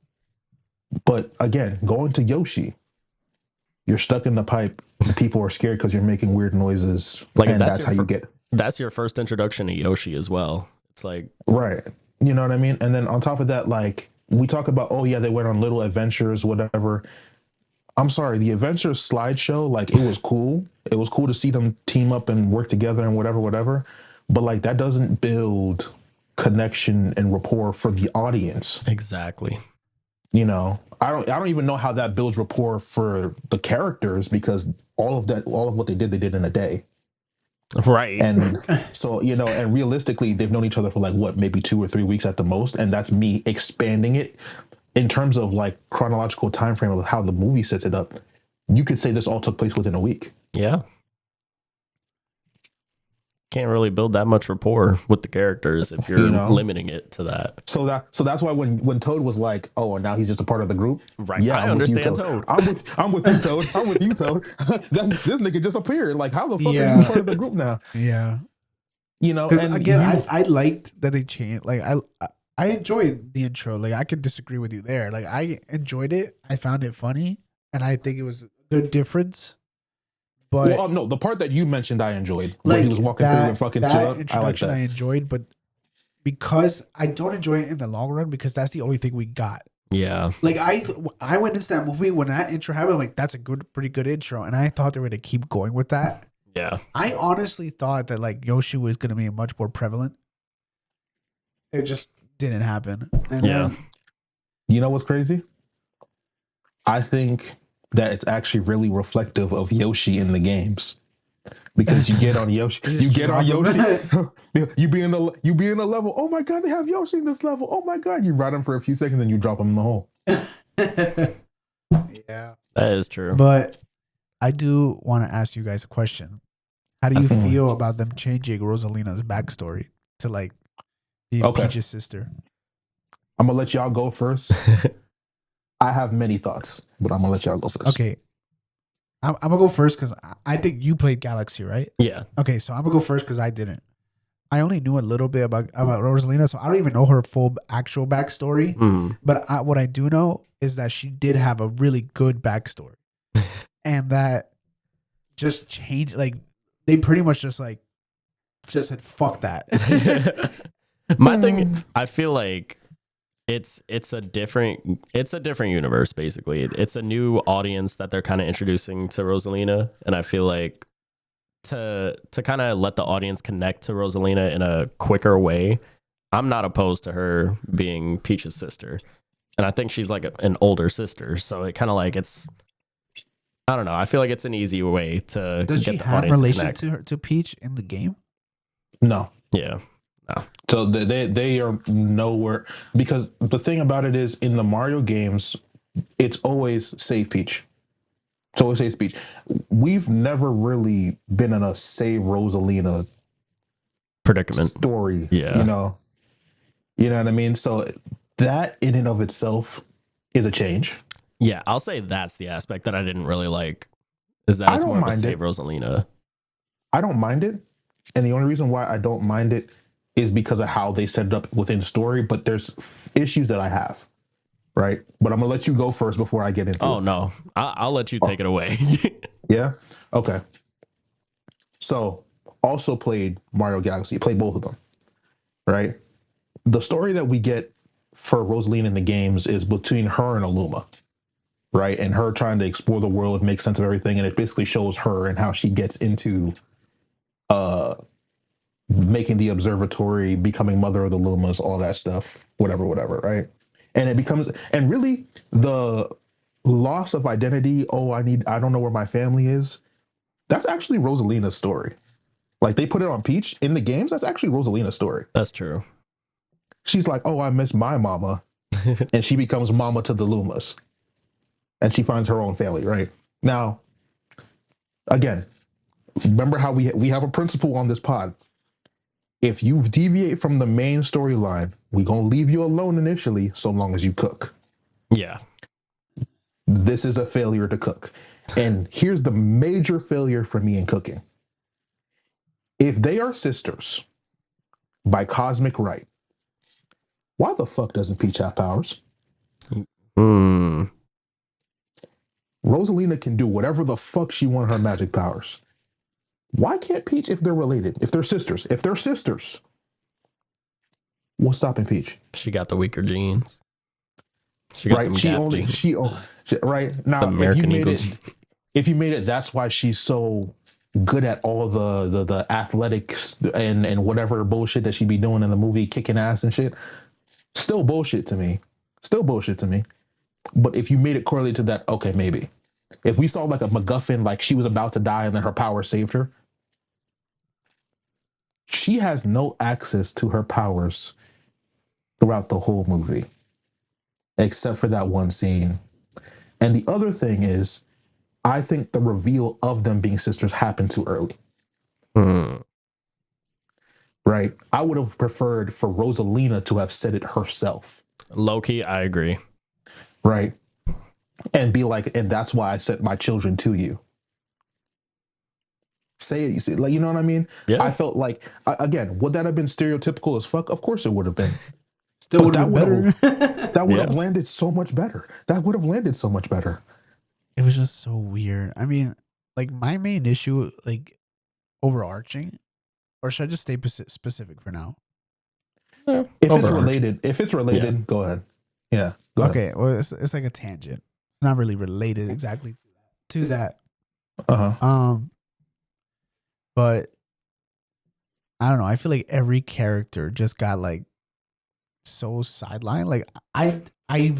But again, going to Yoshi, you're stuck in the pipe. People are scared because you're making weird noises. Like, and that's how you get. That's your first introduction to Yoshi as well. It's like. Right. You know what I mean? And then on top of that, like, we talk about, oh, yeah, they went on little adventures, whatever. I'm sorry, the Adventures slideshow, like, it was cool. It was cool to see them team up and work together and whatever. But, like, that doesn't build connection and rapport for the audience. Exactly. You know, I don't even know how that builds rapport for the characters, because all of what they did in a day. Right. And so, you know, and realistically, they've known each other for like what, maybe 2 or 3 weeks at the most. And that's me expanding it in terms of like chronological time frame of how the movie sets it up. You could say this all took place within a week. Yeah. Can't really build that much rapport with the characters if you're limiting it to that. So that's why when Toad was like, oh, and now he's just a part of the group. Right. Yeah, I understand Toad. I'm with you, Toad. I'm with you, Toad. This nigga just appeared. Like, how the fuck are you part of the group now? Yeah. You know, because again, I liked that they changed. Like, I enjoyed the intro. Like, I could disagree with you there. Like, I enjoyed it. I found it funny, and I think it was a good difference. But no, the part that you mentioned, I enjoyed. Like, when he was walking through and fucking that introduction, I like that. I enjoyed, but because I don't enjoy it in the long run, because that's the only thing we got. Yeah. Like, I went into that movie when that intro happened. I'm like, that's a pretty good intro, and I thought they were gonna keep going with that. Yeah. I honestly thought that like Yoshi was gonna be much more prevalent. It just didn't happen. And yeah. You know what's crazy? I think that it's actually really reflective of Yoshi in the games, because you get on Yoshi, you be in a level. Oh my god, they have Yoshi in this level. Oh my god, you ride him for a few seconds and you drop him in the hole. Yeah, that is true. But I do want to ask you guys a question. How do you think- feel about them changing Rosalina's backstory to like be Okay. Peach's sister? I'm gonna let y'all go first. I have many thoughts, but I'm gonna let y'all go first. Okay, I'm gonna go first because I think you played Galaxy, right? Yeah. Okay, so I'm gonna go first because I didn't. I only knew a little bit about Rosalina, so I don't even know her full actual backstory. Mm. But what I do know is that she did have a really good backstory, and that just changed. Like they pretty much just said fuck that. My thing, I feel like it's a different universe basically. It's a new audience that they're kind of introducing to Rosalina, and I feel like to kind of let the audience connect to Rosalina in a quicker way, I'm not opposed to her being Peach's sister, and I think she's like an older sister, so it kind of like it's. I don't know. I feel like it's an easy way to Does get she the have audience relation to connect. to her to Peach in the game? No. Yeah. So they are nowhere, because the thing about it is in the Mario games, it's always save Peach. It's always save Peach. We've never really been in a save Rosalina Predicament. story. Yeah. You know what I mean? So that in and of itself is a change. Yeah, I'll say that's the aspect that I didn't really like. Is that I it's don't more of a mind save it. Rosalina. I don't mind it. And the only reason why I don't mind it is because of how they set it up within the story. But there's issues that I have, right? But I'm gonna let you go first before I get into Oh it. no, I'll let you take it away. Yeah. Okay. So also played Mario Galaxy. Played both of them, right? The story that we get for Rosalina in the games is between her and Aluma, right? And her trying to explore the world, make sense of everything, and it basically shows her and how she gets into making the observatory, becoming mother of the Lumas, all that stuff, whatever, right? And it becomes, and really the loss of identity, I don't know where my family is. That's actually Rosalina's story. Like they put it on Peach in the games, that's actually Rosalina's story. That's true. She's like, oh, I miss my mama. And she becomes mama to the Lumas. And she finds her own family, right? Now, again, remember how we have a principle on this pod. If you deviate from the main storyline, we're going to leave you alone initially so long as you cook. Yeah. This is a failure to cook. And here's the major failure for me in cooking. If they are sisters by cosmic right, why the fuck doesn't Peach have powers? Mm. Rosalina can do whatever the fuck she wants her magic powers. Why can't Peach if they're related? If they're sisters? What's stopping Peach? She got the weaker genes. She got Right? them She gap only genes. right now. The American Eagles. If you made it, that's why she's so good at all the athletics and whatever bullshit that she be doing in the movie, kicking ass and shit. Still bullshit to me. But if you made it correlate to that, okay, maybe. If we saw like a MacGuffin, like she was about to die and then her power saved her, she has no access to her powers throughout the whole movie, except for that one scene. And the other thing is, I think the reveal of them being sisters happened too early. Mm. Right? I would have preferred for Rosalina to have said it herself. Low-key, I agree. Right? And be like, and that's why I sent my children to you. Say it, like, you know what I mean? Yeah. I felt like, again, would that have been stereotypical as fuck? Of course it would have been. Still But would have been better. That would have Yeah. landed so much better. It was just so weird. I mean, like my main issue, like overarching, or should I just stay specific for now? If it's Overarching. related, Yeah. go ahead. Yeah. Go ahead. Okay, well, it's like a tangent. It's not really related exactly to that. Uh-huh. But I don't know. I feel like every character just got like so sidelined. Like I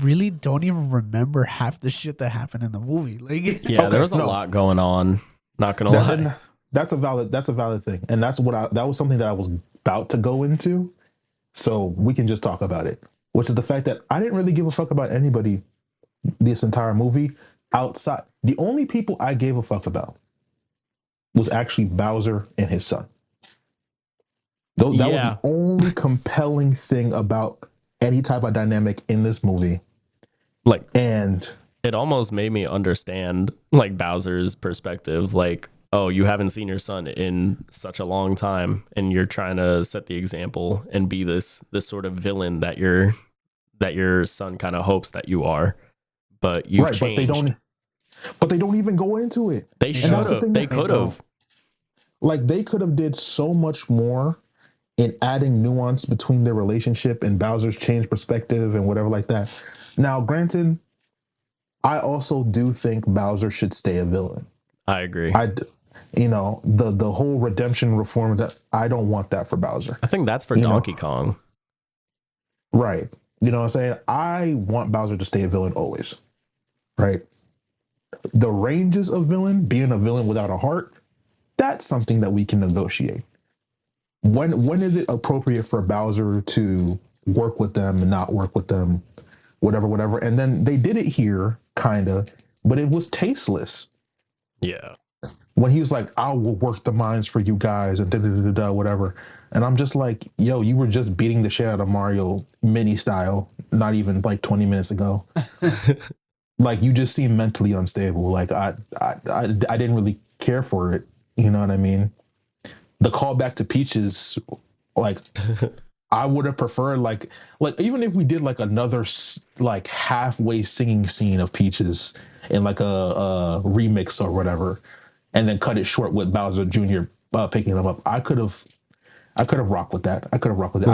really don't even remember half the shit that happened in the movie. Like Yeah, Okay, there was a no. lot going on. Not gonna lie. That's a valid thing. And that was something that I was about to go into. So we can just talk about it. Which is the fact that I didn't really give a fuck about anybody this entire movie outside. The only people I gave a fuck about was actually Bowser and his son. That was the only compelling thing about any type of dynamic in this movie. Like, and it almost made me understand like Bowser's perspective. Like, oh, you haven't seen your son in such a long time, and you're trying to set the example and be this sort of villain that your son kind of hopes that you are, but you've changed. But they don't even go into it. They should have. They could have. Like, they could have did so much more in adding nuance between their relationship and Bowser's changed perspective and whatever like that. Now, granted, I also do think Bowser should stay a villain. I agree. The whole redemption reform, that I don't want that for Bowser. I think that's for Donkey Kong. Right. You know what I'm saying? I want Bowser to stay a villain always. Right. The ranges of villain, being a villain without a heart, that's something that we can negotiate. When is it appropriate for Bowser to work with them and not work with them? Whatever. And then they did it here, kind of, but it was tasteless. Yeah. When he was like, I will work the mines for you guys and whatever. And I'm just like, yo, you were just beating the shit out of Mario mini style, not even like 20 minutes ago. Like, you just seem mentally unstable. Like, I didn't really care for it. You know what I mean? The callback to Peaches, like, I would have preferred like even if we did like another like halfway singing scene of Peaches in like a remix or whatever, and then cut it short with Bowser Jr. Picking them up. I could have rocked with that. I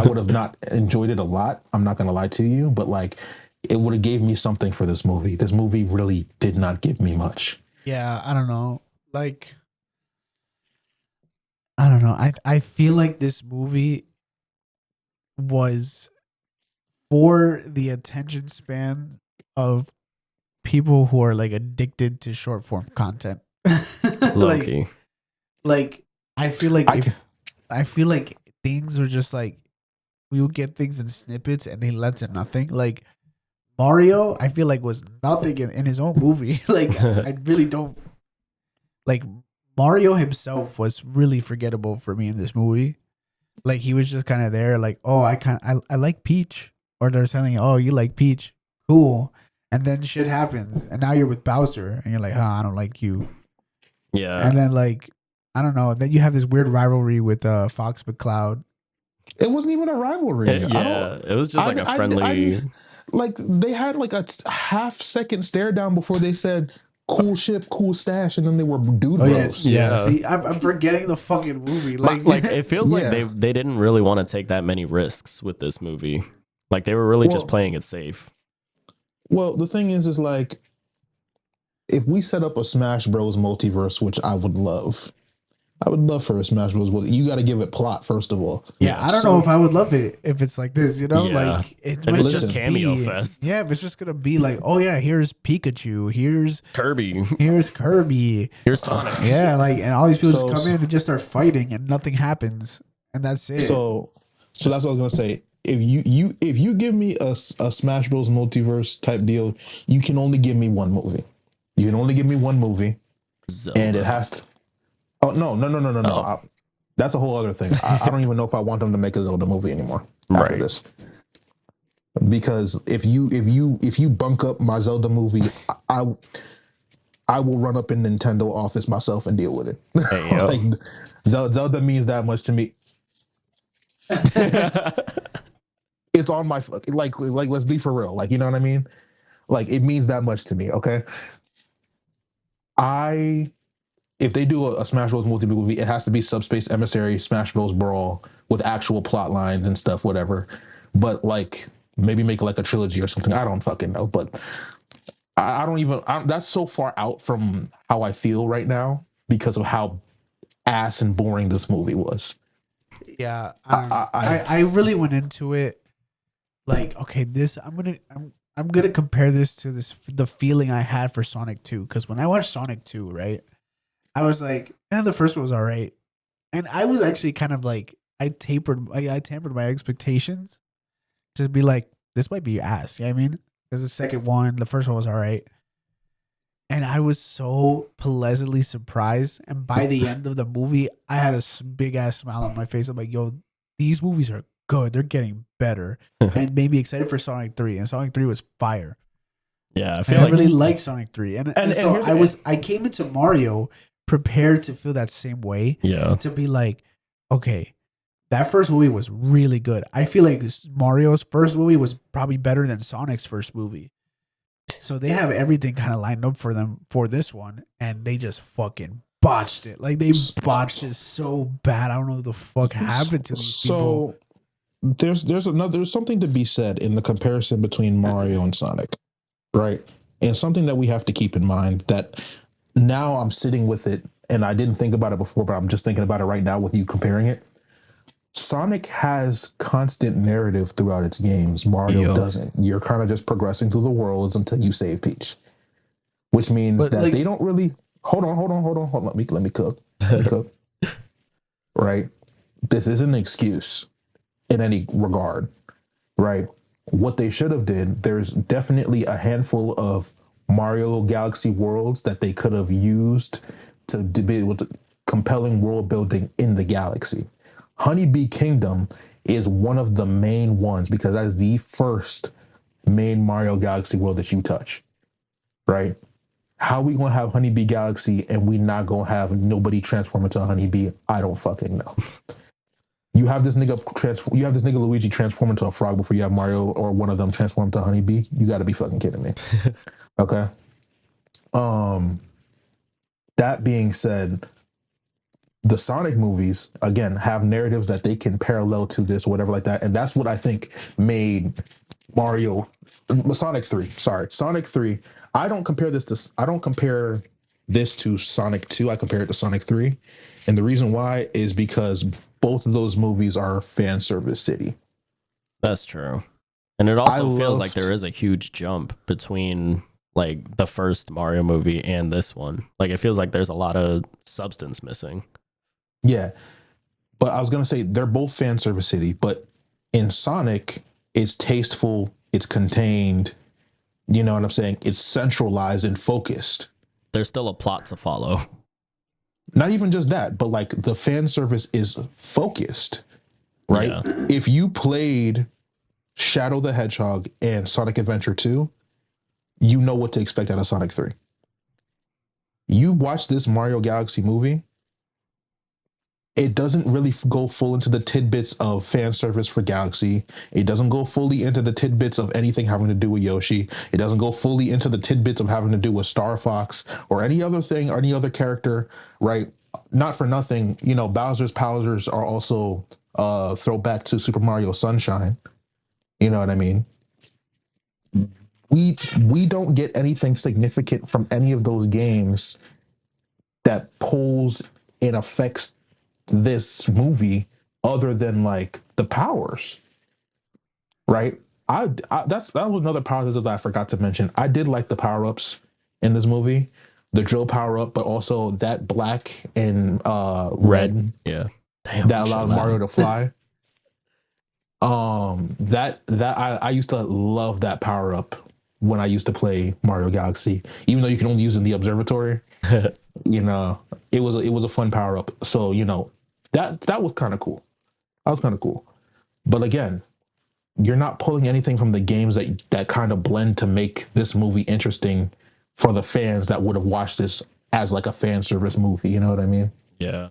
would have not enjoyed it a lot. I'm not gonna lie to you, but like, it would have gave me something for this movie. This movie really did not give me much. Yeah, I don't know. Like, I don't know. I feel like this movie was for the attention span of people who are like addicted to short form content. Low-key. Like I feel like I feel like things are just like, we would get things in snippets and they led to nothing. Like Mario, I feel like was nothing in his own movie. Like, I really don't like Mario himself was really forgettable for me in this movie. Like, he was just kind of there, like, oh, I like Peach, or they're saying, oh, you like Peach, cool, and then shit happens, and now you're with Bowser, and you're like, I don't like you. Yeah. And then like, I don't know. Then you have this weird rivalry with Fox McCloud. It wasn't even a rivalry. It was just like a friendly. Like, they had like a half-second stare down before they said, cool ship, cool stash, and then they were dude bros. Yeah. See, I'm forgetting the fucking movie. Like it feels like they didn't really want to take that many risks with this movie. Like, they were really just playing it safe. Well, the thing is like, if we set up a Smash Bros multiverse, which I would love for a Smash Bros. You got to give it plot, first of all. Yeah, I don't know if I would love it if it's like this, Yeah. like it might just cameo be, fest. Yeah, if it's just gonna be like, oh yeah, here's Pikachu, here's Kirby, here's Sonic. Yeah, like, and all these people just come in and just start fighting and nothing happens, and that's it. So that's what I was gonna say. If you give me a Smash Bros multiverse type deal, you can only give me one movie. You can only give me one movie, Zelda. and it has to. Oh no! Oh. That's a whole other thing. I don't even know if I want them to make a Zelda movie anymore after this. Because if you bunk up my Zelda movie, I will run up in Nintendo office myself and deal with it. Hey, like, Zelda means that much to me. It's on my like. Let's be for real. Like, you know what I mean? Like, it means that much to me. Okay. If they do a Smash Bros. Movie, it has to be Subspace Emissary, Smash Bros. Brawl with actual plot lines and stuff, whatever. But like, maybe make like a trilogy or something. I don't fucking know. But I don't even. That's so far out from how I feel right now because of how ass and boring this movie was. Yeah, I really went into it like, okay, I'm gonna compare this to the feeling I had for Sonic 2, because when I watched Sonic 2, right, I was like, the first one was all right, and I was actually kind of like, I tempered my expectations to be like, this might be ass. You know what I mean? Because the second one, the first one was all right, And I was so pleasantly surprised. And by the end of the movie, I had a big ass smile on my face. I'm like, yo, these movies are good. They're getting better. And made me excited for Sonic 3. And Sonic 3 was fire. Yeah, I And feel I like really like Sonic 3. And so here's- I came into Mario prepared to feel that same way. yeah, To be like, okay, that first movie was really good. I feel like Mario's first movie was probably better than Sonic's first movie. So they have everything kind of lined up for them for this one, and they just fucking botched it. Like they botched it so bad. I don't know what the fuck happened to these people. So there's something to be said in the comparison between Mario and Sonic, right? And something that we have to keep in mind that now I'm sitting with it, and I didn't think about it before, but I'm just thinking about it right now with you comparing it. Sonic has constant narrative throughout its games. Mario doesn't. You're kind of just progressing through the worlds until you save Peach, which means that they don't really. Hold on. Let me cook. Let me cook. Right. This isn't an excuse in any regard. Right. What they should have did. There's definitely a handful of Mario Galaxy worlds that they could have used to be able to compelling world building in the galaxy. Honeybee Kingdom is one of the main ones because that is the first main Mario Galaxy world that you touch, right? How we gonna have Honeybee Galaxy and we not gonna have nobody transform into a honeybee? I don't fucking know. You have this nigga Luigi transform into a frog before you have Mario or one of them transform into a honeybee? You got to be fucking kidding me. Okay. That being said, the Sonic movies, again, have narratives that they can parallel to this, whatever like that. And that's what I think made Sonic 3. I don't compare this to Sonic 2. I compare it to Sonic 3. And the reason why is because both of those movies are fan service city. that's true. And it also feels like there is a huge jump between like the first Mario movie and this one. Like it feels like there's a lot of substance missing. Yeah. But I was going to say they're both fan service city, but in Sonic, it's tasteful, it's contained, you know what I'm saying? It's centralized and focused. There's still a plot to follow. Not even just that, but like the fan service is focused, right? Yeah. If you played Shadow the Hedgehog and Sonic Adventure 2, you know what to expect out of Sonic 3. You watch this Mario Galaxy movie, it doesn't really go full into the tidbits of fan service for Galaxy. It doesn't go fully into the tidbits of anything having to do with Yoshi. It doesn't go fully into the tidbits of having to do with Star Fox or any other thing or any other character, right? Not for nothing, you know, Bowser's Powers are also throwback to Super Mario Sunshine. You know what I mean? We don't get anything significant from any of those games that pulls and affects this movie other than like the powers, right? That was another positive that I forgot to mention. I did like the power-ups in this movie, the drill power-up, but also that black and red Yeah. Damn, that allowed Mario to fly. I used to love that power-up when I used to play Mario Galaxy, even though you can only use it in the observatory. You know, it was a fun power up. So, you know, that was kind of cool. That was kind of cool. But again, you're not pulling anything from the games that kind of blend to make this movie interesting for the fans that would have watched this as like a fan service movie. You know what I mean? Yeah.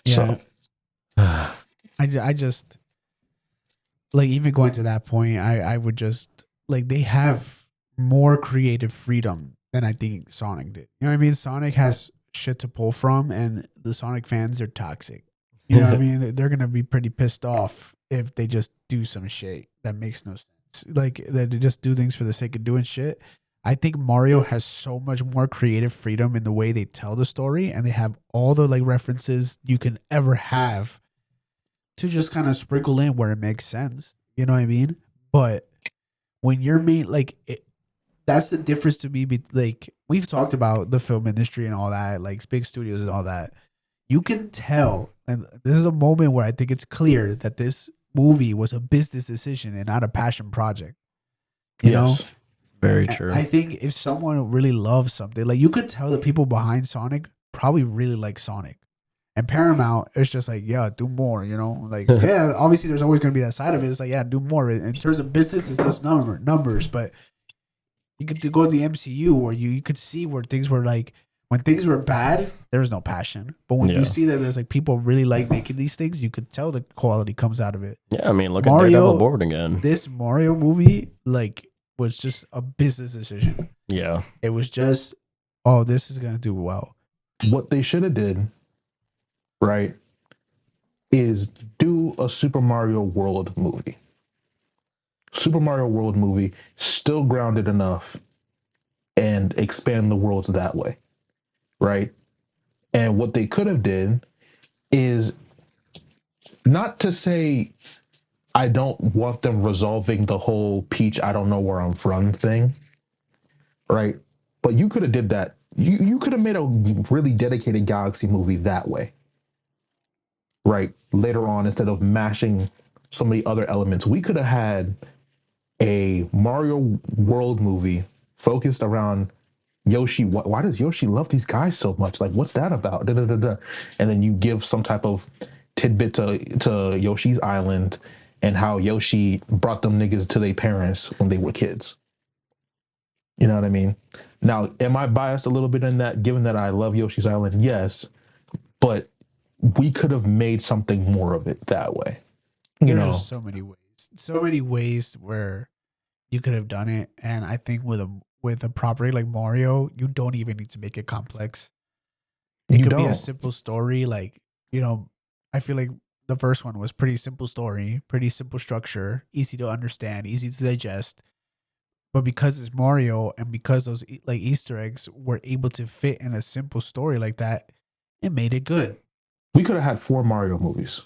Yeah. So I just like even going to that point, I would just like they have more creative freedom than I think Sonic did. You know what I mean? Sonic has shit to pull from, and the Sonic fans are toxic. You know what I mean? They're gonna be pretty pissed off if they just do some shit that makes no sense. Like they just do things for the sake of doing shit. I think Mario has so much more creative freedom in the way they tell the story, and they have all the like references you can ever have to just kind of sprinkle in where it makes sense. You know what I mean? But when you're made like that's the difference to me. Like we've talked about the film industry and all that, like big studios and all that. You can tell, and this is a moment where I think it's clear that this movie was a business decision and not a passion project. You know, Very true. I think if someone really loves something, like you could tell the people behind Sonic probably really like Sonic. And Paramount, it's just like, yeah, do more, you know? Like, yeah, obviously there's always going to be that side of it. It's like, yeah, do more. In terms of business, it's just numbers. But you could go to the MCU where you could see where things were like, when things were bad, there was no passion. But when you see that there's like people really like making these things, you could tell the quality comes out of it. Yeah, I mean, look at Daredevil board again. This Mario movie, like, was just a business decision. Yeah. It was just, oh, this is going to do well. What they should have did, right, is do a Super Mario World movie. Super Mario World movie, still grounded enough, and expand the worlds that way, right? And what they could have did is, not to say I don't want them resolving the whole Peach, I don't know where I'm from thing, right? But you could have did that. You could have made a really dedicated Galaxy movie that way. Right, later on, instead of mashing so many other elements, we could have had a Mario World movie focused around Yoshi. Why does Yoshi love these guys so much? Like, what's that about? Da, da, da, da. And then you give some type of tidbit to Yoshi's Island and how Yoshi brought them niggas to their parents when they were kids. You know what I mean? Now, am I biased a little bit in that, given that I love Yoshi's Island? Yes, but we could have made something more of it that way. There's so many ways where you could have done it, and I think with a property like Mario, you don't even need to make it complex. It could be a simple story, like, you know, I feel like the first one was pretty simple story, pretty simple structure, easy to understand, easy to digest. But because it's Mario and because those like Easter eggs were able to fit in a simple story like that, it made it good. We could have had 4 Mario movies.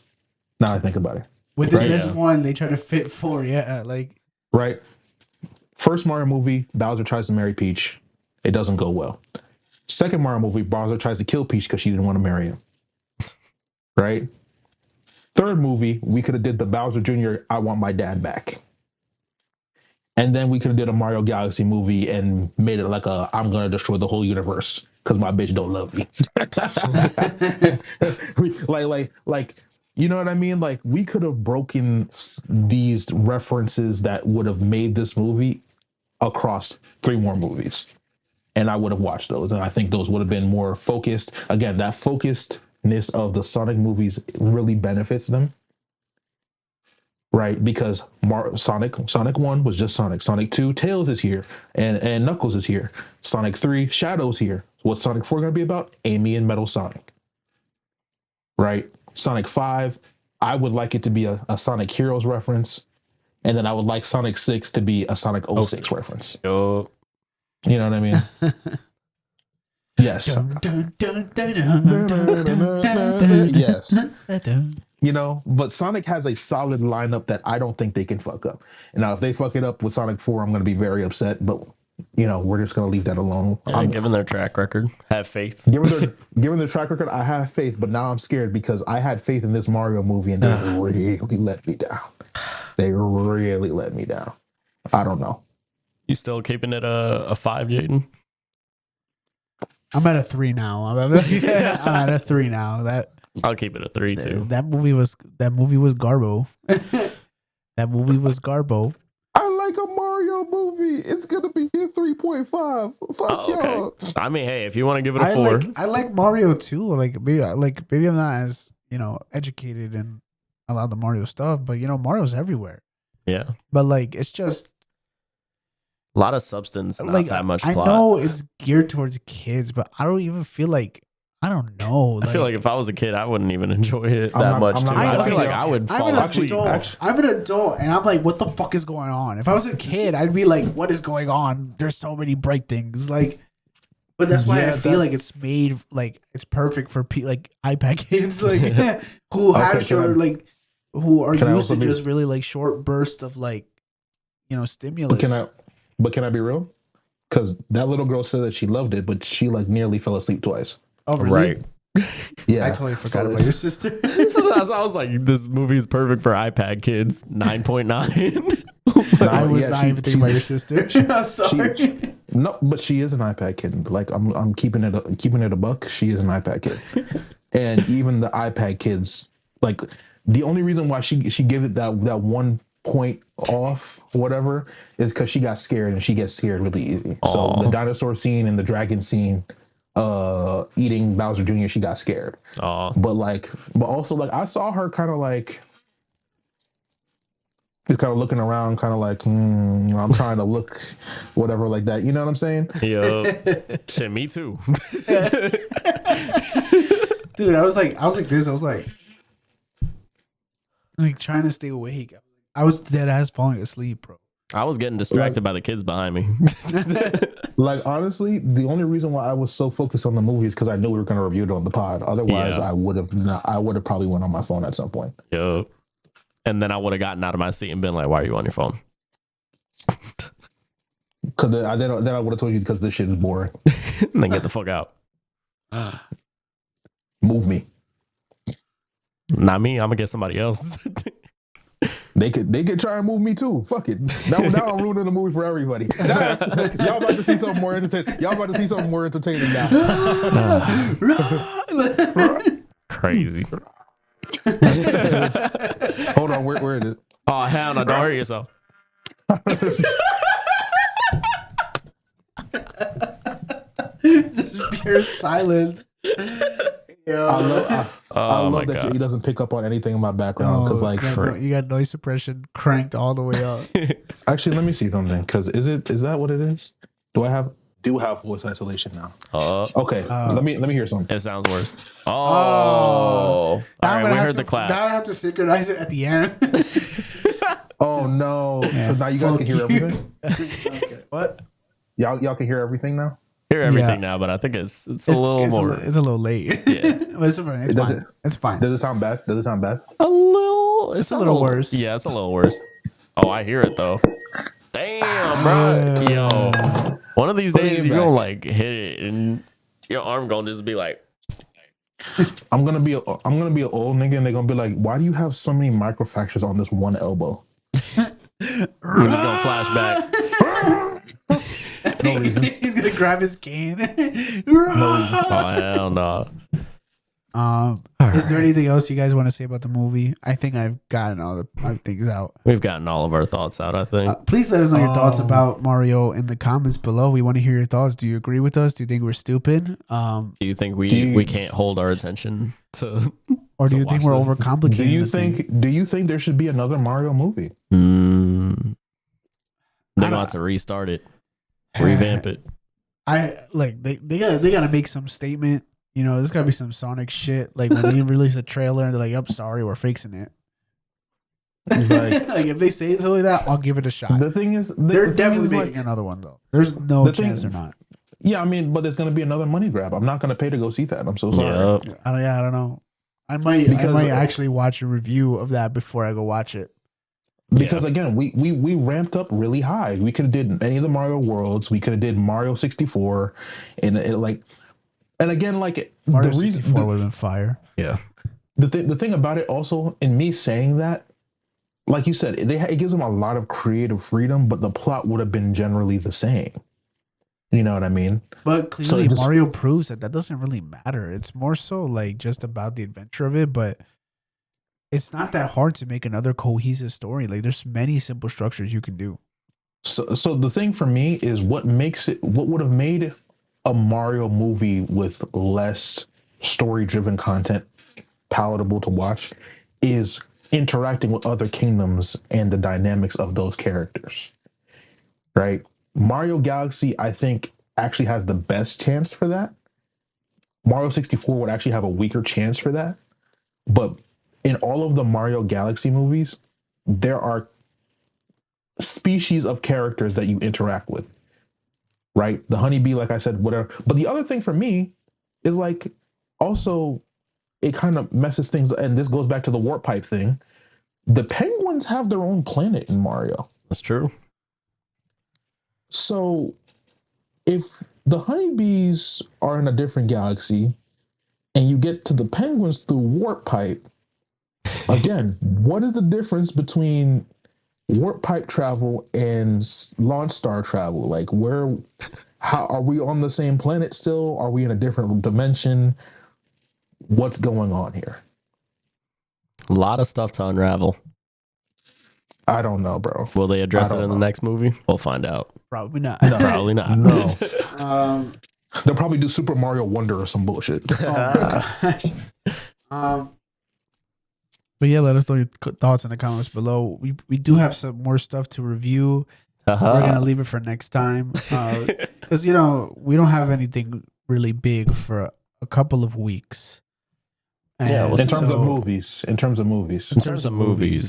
Now I think about it. Within this one, they try to fit 4. Yeah, like right. First Mario movie, Bowser tries to marry Peach. It doesn't go well. Second Mario movie, Bowser tries to kill Peach because she didn't want to marry him. Right. Third movie, we could have did the Bowser Jr. I want my dad back. And then we could have did a Mario Galaxy movie and made it like a I'm gonna destroy the whole universe because my bitch don't love me. like, you know what I mean? Like, we could have broken these references that would have made this movie across 3 more movies. And I would have watched those. And I think those would have been more focused. Again, that focusedness of the Sonic movies really benefits them. Right? Because Sonic 1 was just Sonic. Sonic 2, Tails is here. And Knuckles is here. Sonic 3, Shadow's here. What's Sonic 4 going to be about? Amy and Metal Sonic. Right? Sonic 5, I would like it to be a Sonic Heroes reference. And then I would like Sonic 6 to be a Sonic 06 reference. Yo. You know what I mean? Yes. Yes. You know, but Sonic has a solid lineup that I don't think they can fuck up. And now, if they fuck it up with Sonic 4, I'm going to be very upset. But, you know, we're just going to leave that alone. Yeah, given their track record, have faith. Given their track record, I have faith. But now I'm scared because I had faith in this Mario movie and they really let me down. They really let me down. I don't know. You still keeping it a 5, Jaydon? I'm at a 3 now. I'm at a 3 now. I'll keep it a 3 too. That movie was garbo. That movie was garbo. I like a Mario movie. It's gonna be a 3.5. Fuck y'all. Okay. I mean, hey, if you want to give it a 4, I like Mario too. Maybe I'm not as, you know, educated in a lot of the Mario stuff, but you know, Mario's everywhere. Yeah. But like, it's just a lot of substance, not that much plot. I know it's geared towards kids, but I don't even feel like, I don't know. I feel like if I was a kid, I wouldn't even enjoy it that much. I feel like I would fall asleep. I'm an adult, and I'm like, what the fuck is going on? If I was a kid, I'd be like, what is going on? There's so many bright things. Like, but that's why I feel like it's made, like, it's perfect for like iPad kids, like, who have who are used to just really like short bursts of like, you know, stimulus. But can I be real? Because that little girl said that she loved it, but she like nearly fell asleep twice. Oh, really? Right. Yeah. I totally forgot about your sister. I was like, this movie is perfect for iPad kids. 9.9. I was yeah, not even thinking about your sister. I'm sorry. No, but she is an iPad kid. Like I'm keeping it a buck. She is an iPad kid, and even the iPad kids, like the only reason why she gave it that 1 point off, whatever, is because she got scared and she gets scared really easy. So the dinosaur scene and the dragon scene, eating Bowser Jr., she got scared. But also like I saw her kind of like. Just kind of looking around, kind of like, I'm trying to look, whatever, like that. You know what I'm saying? Yeah. Shit, me too. Dude, I was like this. I was like trying to stay awake. I was dead ass falling asleep, bro. I was getting distracted by the kids behind me. Like, honestly, the only reason why I was so focused on the movie is because I knew we were going to review it on the pod. Otherwise, I would have probably went on my phone at some point. Yo. And then I would have gotten out of my seat and been like, why are you on your phone? Because then I would have told you because this shit is boring. And then get the fuck out. Move me. Not me. I'm going to get somebody else. They could try and move me too. Fuck it. Now I'm ruining the movie for everybody. Now, y'all about to see something more entertaining. Now. Crazy. Hold on, where is it? Oh, hell no. Don't hurt yourself. Just pure silence. Yo. I love that he doesn't pick up on anything in my background because you got noise suppression cranked all the way up. Actually, let me see something. Because is that what it is? Do have voice isolation now? Okay. Let me hear something. It sounds worse. All right, we heard the clap. Now I have to synchronize it at the end. Oh no! Yeah, so now you guys can hear everything. Okay. What? Y'all can hear everything now. Hear everything now, but I think it's a little more. It's a little late. Yeah, but it's fine. It's fine. Does it sound bad? A little. It's a little worse. Yeah, it's a little worse. Oh, I hear it though. Damn, bro. Yo, one of these days you're gonna like hit it, and your arm gonna just be like. I'm gonna be an old nigga, and they're gonna be like, "Why do you have so many microfractures on this one elbow?" We're just gonna flash back. No reason. He's gonna grab his cane. No reason. Oh hell no. Is there anything else you guys want to say about the movie? I think I've gotten all my things out. We've gotten all of our thoughts out, I think. Please let us know your thoughts about Mario in the comments below. We want to hear your thoughts. Do you agree with us? Do you think we're stupid? Do you think we can't hold our attention to or do you think we're overcomplicating? Do you think there should be another Mario movie? They're gonna have to restart it. Revamp it. They gotta make some statement. You know, there's gotta be some Sonic shit. Like when they release a trailer and they're like, "Yep, sorry, we're fixing it." Like if they say something like that, I'll give it a shot. The thing is, they're definitely making another one though. There's no chance they're not. Yeah, I mean, but it's gonna be another money grab. I'm not gonna pay to go see that. I'm so sorry. Yep. I don't know. I might actually watch a review of that before I go watch it. Because again, we ramped up really high. We could have did any of the Mario worlds. We could have did Mario 64, and again, like Mario the reason 64 would have been fire. Yeah. The thing about it also, in me saying that, like you said, it gives them a lot of creative freedom, but the plot would have been generally the same. You know what I mean? But clearly, Mario proves that doesn't really matter. It's more so like just about the adventure of it, but it's not that hard to make another cohesive story. Like there's many simple structures you can do. So the thing for me is what would have made a Mario movie with less story-driven content palatable to watch is interacting with other kingdoms and the dynamics of those characters. Right? Mario Galaxy, I think, actually has the best chance for that. Mario 64 would actually have a weaker chance for that. But in all of the Mario Galaxy movies, there are species of characters that you interact with, right? The honeybee, like I said, whatever. But the other thing for me is like, also, it kind of messes things, and this goes back to the warp pipe thing. The penguins have their own planet in Mario. That's true. So if the honeybees are in a different galaxy and you get to the penguins through warp pipe, again, what is the difference between warp pipe travel and launch star travel. Like, how are we on the same planet still? Are we in a different dimension? What's going on here? A lot of stuff to unravel. I don't know, bro. Will they address it in the next movie? We'll find out. Probably not. No. Probably not. No. They'll probably do Super Mario Wonder or some bullshit. But yeah, let us know your thoughts in the comments below. We do have some more stuff to review. We're gonna leave it for next time because we don't have anything really big for a couple of weeks. Yeah, in terms of movies. In terms of movies,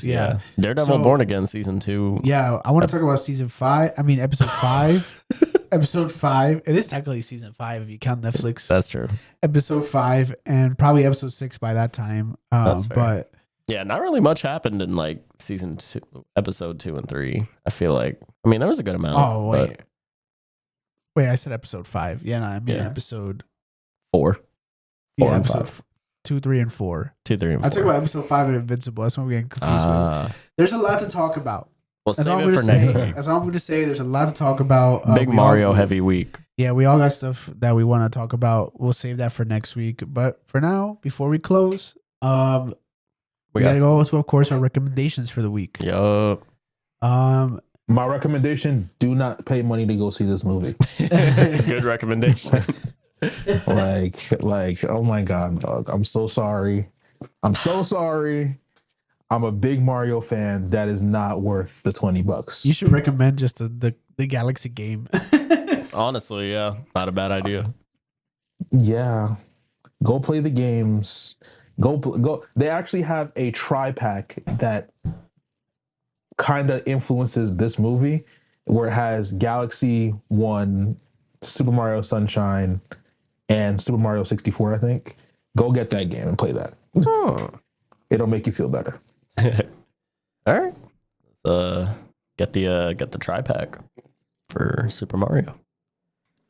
yeah. Daredevil Born Again season 2. Yeah, I want to talk about season 5. I mean, episode 5. Episode 5. It is technically season 5 if you count Netflix. That's true. Episode 5 and probably episode 6 by that time. That's fair. But yeah, not really much happened in like season 2, episode 2 and 3. I feel like, I mean, there was a good amount. Oh wait, I said episode 5. Yeah, no, I mean episode 4. Yeah, episode 2, 3, and 4. 2, 3, and 4. I talk about episode 5 of Invincible. That's what we're getting confused with. There's a lot to talk about. We'll save it for next week. That's all I'm going to say. There's a lot to talk about. Big Mario heavy week. Yeah, we all got stuff that we want to talk about. We'll save that for next week. But for now, before we close, we got to go to, of course, our recommendations for the week. Yup. My recommendation: do not pay money to go see this movie. Good recommendation. like, oh my god, dog! I'm so sorry. I'm a big Mario fan. That is not worth the $20. You should recommend just the Galaxy game. Honestly, yeah, not a bad idea. Yeah, go play the games. Go. They actually have a tri-pack that kind of influences this movie, where it has Galaxy 1, Super Mario Sunshine, and Super Mario 64, I think. Go get that game and play that. It'll make you feel better. All right. Let's get the tri-pack for Super Mario.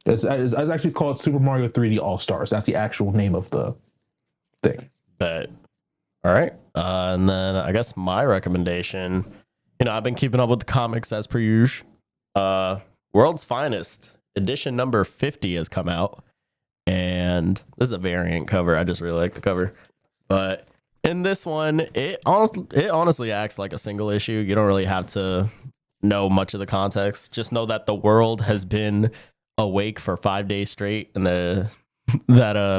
It's actually called Super Mario 3D All-Stars. That's the actual name of the thing. But all right. And then I guess my recommendation, I've been keeping up with the comics as per usual. World's Finest edition number 50 has come out. And this is a variant cover. I just really like the cover. But in this one, it honestly acts like a single issue. You don't really have to know much of the context. Just know that the world has been awake for 5 days straight, and that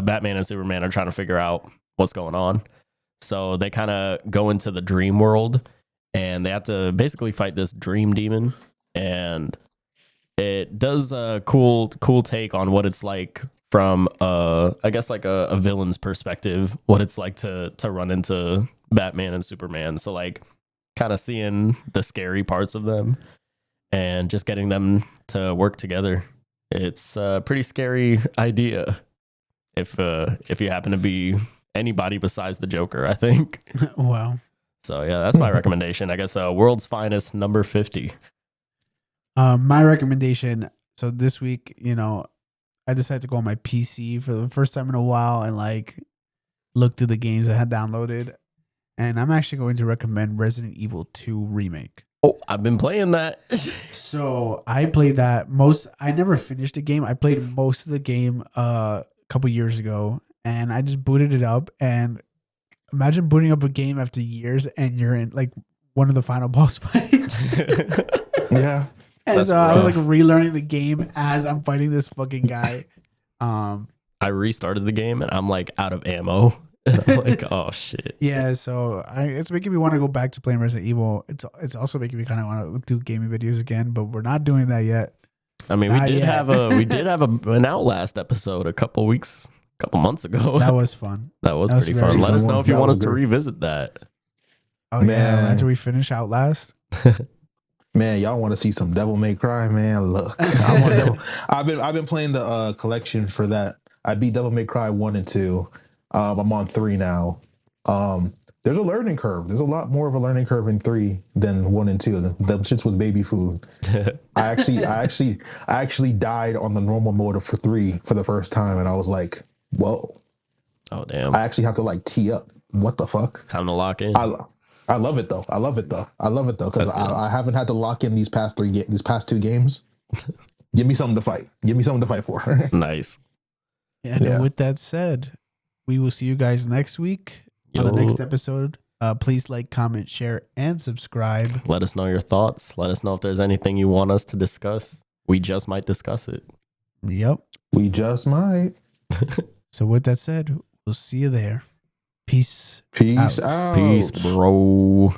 Batman and Superman are trying to figure out what's going on. So they kind of go into the dream world, and they have to basically fight this dream demon. And it does a cool take on what it's like from I guess like a villain's perspective, what it's like to run into Batman and Superman. So like kind of seeing the scary parts of them and just getting them to work together. It's a pretty scary idea if you happen to be anybody besides the Joker, I think. Wow. So yeah, that's my recommendation. I guess World's Finest number 50. My recommendation. So this week, I decided to go on my PC for the first time in a while and like look through the games I had downloaded. And I'm actually going to recommend Resident Evil 2 Remake. Oh, I've been playing that. So I played that I never finished the game. I played most of the game a couple years ago, and I just booted it up. And imagine booting up a game after years and you're in like one of the final boss fights. Yeah. And That's so I was like relearning the game as I'm fighting this fucking guy. I restarted the game and I'm like out of ammo. And I'm like, oh shit. Yeah, so it's making me want to go back to playing Resident Evil. It's also making me kind of want to do gaming videos again, but we're not doing that yet. I mean, we did have an Outlast episode a couple months ago. That was fun. That was pretty fun. Let us know if you want us to revisit that. Oh man, after we finish Outlast. Man, y'all want to see some Devil May Cry? Man, look, I've been playing the collection for that. I beat Devil May Cry 1 and 2. I'm on 3 now. There's a learning curve. There's a lot more of a learning curve in 3 than 1 and 2. Them shits with baby food. I actually died on the normal mode for 3 for the first time, and I was like, whoa. Oh damn. I actually have to like tee up. What the fuck? Time to lock in. I I love it though. I love it though because That's good. I haven't had to lock in these past two games. Give me something to fight. Give me something to fight for. Nice. And Yeah. with that said, we will see you guys next week on the next episode. Please like, comment, share, and subscribe. Let us know your thoughts. Let us know if there's anything you want us to discuss. We just might discuss it. Yep. We just might. So with that said, we'll see you there. Peace. Peace out. Peace, bro.